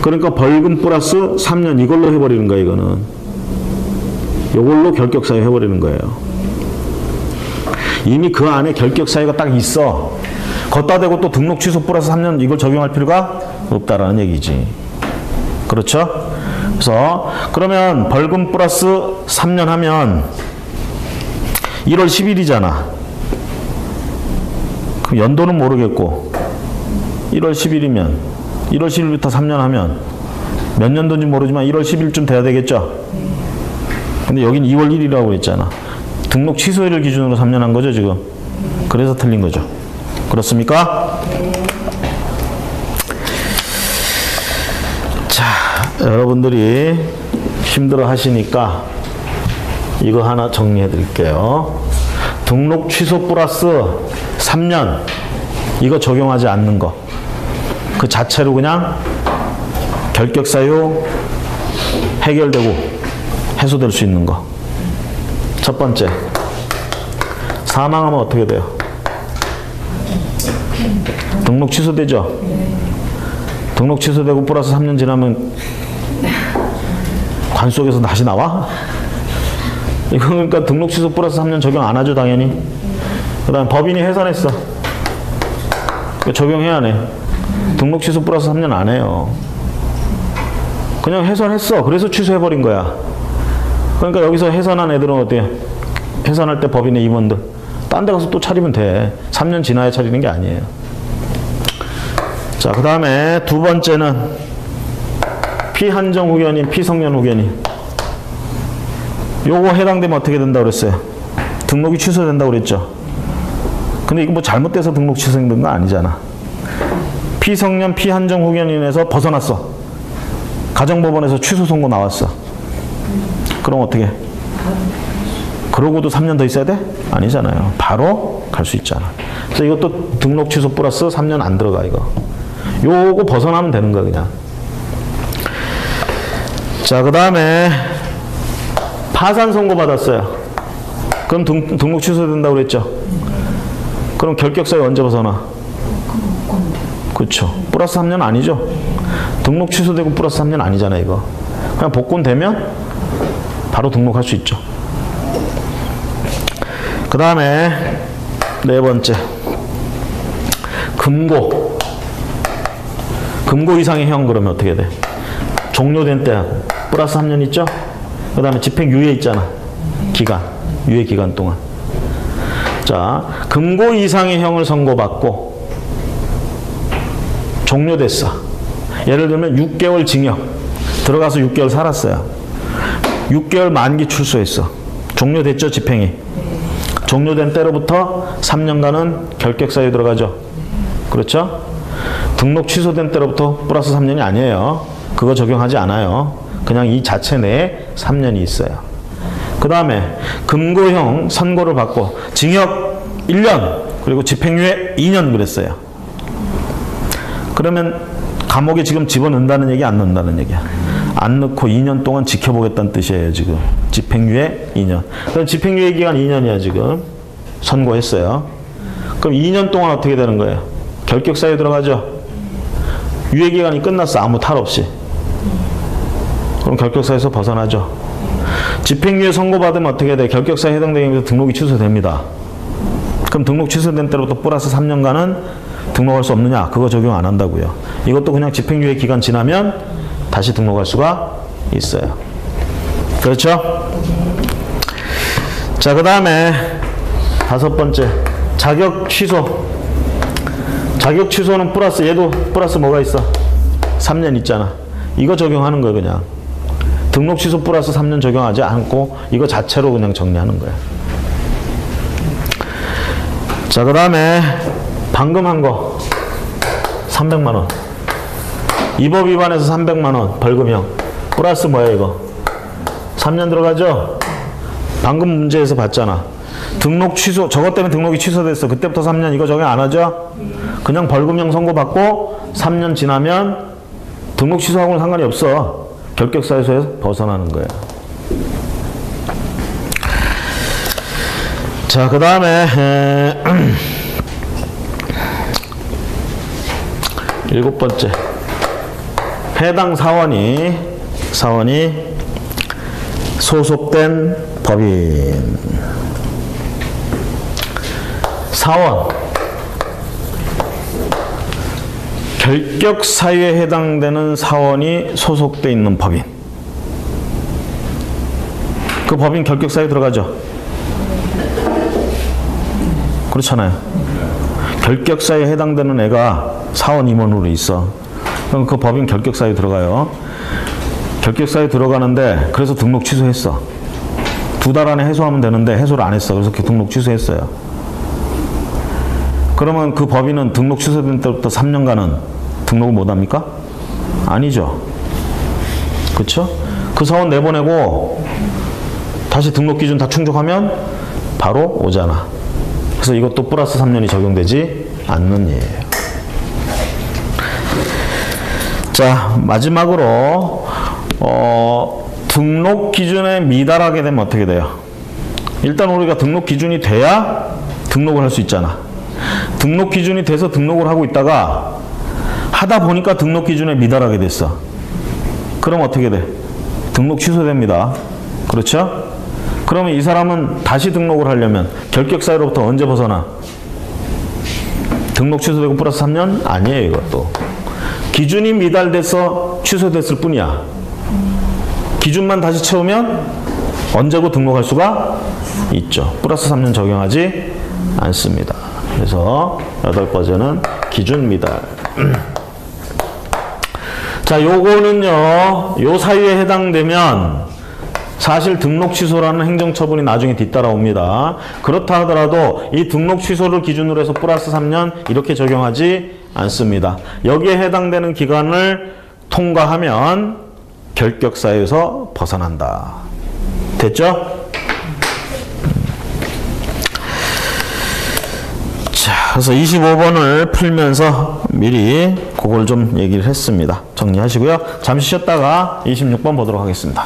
A: 그러니까 벌금 플러스 3년 이걸로 해버리는 거야. 이거는. 이걸로 결격사유 해버리는 거예요. 이미 그 안에 결격사유가 딱 있어. 걷다 대고 또 등록 취소 플러스 3년 이걸 적용할 필요가 없다라는 얘기지. 그렇죠? 그래서 그러면 벌금 플러스 3년 하면 1월 10일이잖아. 그럼 연도는 모르겠고 1월 10일이면 1월 10일부터 3년 하면 몇 년도인지 모르지만 1월 10일쯤 돼야 되겠죠? 근데 여긴 2월 1일이라고 했잖아. 등록 취소일을 기준으로 3년 한 거죠 지금. 그래서 틀린 거죠. 그렇습니까? 자, 여러분들이 힘들어 하시니까 이거 하나 정리해 드릴게요. 등록 취소 플러스 3년 이거 적용하지 않는 거. 그 자체로 그냥 결격사유 해결되고 해소될 수 있는 거. 첫 번째, 사망하면 어떻게 돼요? 등록 취소되죠? 등록 취소되고 플러스 3년 지나면 관 속에서 다시 나와? 이거 그러니까 등록 취소 플러스 3년 적용 안 하죠 당연히. 그 다음 법인이 해산했어. 적용해야 하네. 등록 취소 플러스 3년 안 해요. 그냥 해산했어. 그래서 취소해버린 거야. 그러니까 여기서 해산한 애들은 어때요? 해산할 때 법인의 임원들 딴 데 가서 또 차리면 돼. 3년 지나야 차리는 게 아니에요. 자, 그 다음에 두 번째는 피한정 후견인, 피성년 후견인. 요거 해당되면 어떻게 된다고 그랬어요? 등록이 취소된다고 그랬죠? 근데 이거 뭐 잘못돼서 등록 취소된 거 아니잖아. 피성년, 피한정 후견인에서 벗어났어. 가정법원에서 취소 선고 나왔어. 그럼 어떻게? 그러고도 3년 더 있어야 돼? 아니잖아요. 바로 갈 수 있잖아. 그래서 이것도 등록 취소 플러스 3년 안 들어가 이거. 요거 벗어나면 되는 거야 그냥. 자, 그 다음에 파산 선고 받았어요. 그럼 등록 취소된다고 그랬죠? 그럼 결격사유 언제 벗어나? 그렇죠. 플러스 3년 아니죠? 등록 취소되고 플러스 3년 아니잖아 이거. 그냥 복권되면 바로 등록할 수 있죠. 그 다음에 네 번째, 금고. 금고 이상의 형 그러면 어떻게 돼? 종료된 때 플러스 3년 있죠? 그 다음에 집행유예 있잖아. 기간, 유예 기간 동안. 자, 금고 이상의 형을 선고받고 종료됐어. 예를 들면 6개월 징역 들어가서 6개월 살았어요. 6개월 만기 출소했어. 종료됐죠 집행이. 종료된 때로부터 3년간은 결격사유 들어가죠. 그렇죠? 등록 취소된 때로부터 플러스 3년이 아니에요. 그거 적용하지 않아요. 그냥 이 자체 내에 3년이 있어요. 그 다음에 금고형 선고를 받고 징역 1년 그리고 집행유예 2년 그랬어요. 그러면 감옥에 지금 집어넣는다는 얘기 안 넣는다는 얘기야. 안 넣고 2년 동안 지켜보겠다는 뜻이에요 지금. 집행유예 2년. 그럼 집행유예 기간 2년이야 지금. 선고했어요. 그럼 2년 동안 어떻게 되는 거예요? 결격사유 들어가죠. 유예 기간이 끝났어. 아무 탈 없이. 그럼 결격사유에서 벗어나죠. 집행유예 선고받으면 어떻게 돼? 결격사유에 해당되면서 등록이 취소됩니다. 그럼 등록 취소된 때로부터 플러스 3년간은 등록할 수 없느냐? 그거 적용 안 한다고요. 이것도 그냥 집행유예 기간 지나면 다시 등록할 수가 있어요. 그렇죠? 자, 그 다음에 다섯 번째, 자격 취소. 자격 취소는 플러스, 얘도 플러스 뭐가 있어? 3년 있잖아. 이거 적용하는 거예요 그냥. 등록 취소 플러스 3년 적용하지 않고 이거 자체로 그냥 정리하는 거예요. 자, 그 다음에 방금 한 거 300만 원. 이 법 위반해서 300만 원 벌금형. 플러스 뭐야 이거? 3년 들어가죠? 방금 문제에서 봤잖아. 등록 취소, 저것 때문에 등록이 취소됐어. 그때부터 3년 이거 적용 안 하죠? 그냥 벌금형 선고받고 3년 지나면 등록 취소하고는 상관이 없어. 결격사유에서 벗어나는 거예요. 자, 그 다음에 7번째. 해당 사원이 소속된 법인. 사원. 결격 사유에 해당되는 사원이 소속돼 있는 법인. 그 법인 결격 사유 들어가죠? 그렇잖아요. 결격 사유에 해당되는 애가 사원 임원으로 있어. 그럼 그 법인 결격 사유 들어가요. 결격 사유 들어가는데 그래서 등록 취소했어. 2달 안에 해소하면 되는데 해소를 안 했어. 그래서 등록 취소했어요. 그러면 그 법인은 등록 취소된 때부터 3년간은 등록을 못 합니까? 아니죠. 그렇죠? 그 사원 내보내고 다시 등록 기준 다 충족하면 바로 오잖아. 그래서 이것도 플러스 3년이 적용되지 않는 예예요. 자, 마지막으로 등록 기준에 미달하게 되면 어떻게 돼요? 일단 우리가 등록 기준이 돼야 등록을 할 수 있잖아. 등록 기준이 돼서 등록을 하고 있다가 하다 보니까 등록 기준에 미달하게 됐어. 그럼 어떻게 돼? 등록 취소됩니다. 그렇죠? 그러면 이 사람은 다시 등록을 하려면 결격 사유로부터 언제 벗어나? 등록 취소되고 플러스 3년? 아니에요, 이것도. 기준이 미달돼서 취소됐을 뿐이야. 기준만 다시 채우면 언제고 등록할 수가 있죠. 플러스 3년 적용하지 않습니다. 그래서 8번째는 기준 미달. 자, 요거는요, 요 사유에 해당되면 사실 등록 취소라는 행정처분이 나중에 뒤따라옵니다. 그렇다 하더라도 이 등록 취소를 기준으로 해서 플러스 3년 이렇게 적용하지 않습니다. 여기에 해당되는 기간을 통과하면 결격사유에서 벗어난다. 됐죠? 자, 그래서 25번을 풀면서 미리 그걸 좀 얘기를 했습니다. 정리하시고요. 잠시 쉬었다가 26번 보도록 하겠습니다.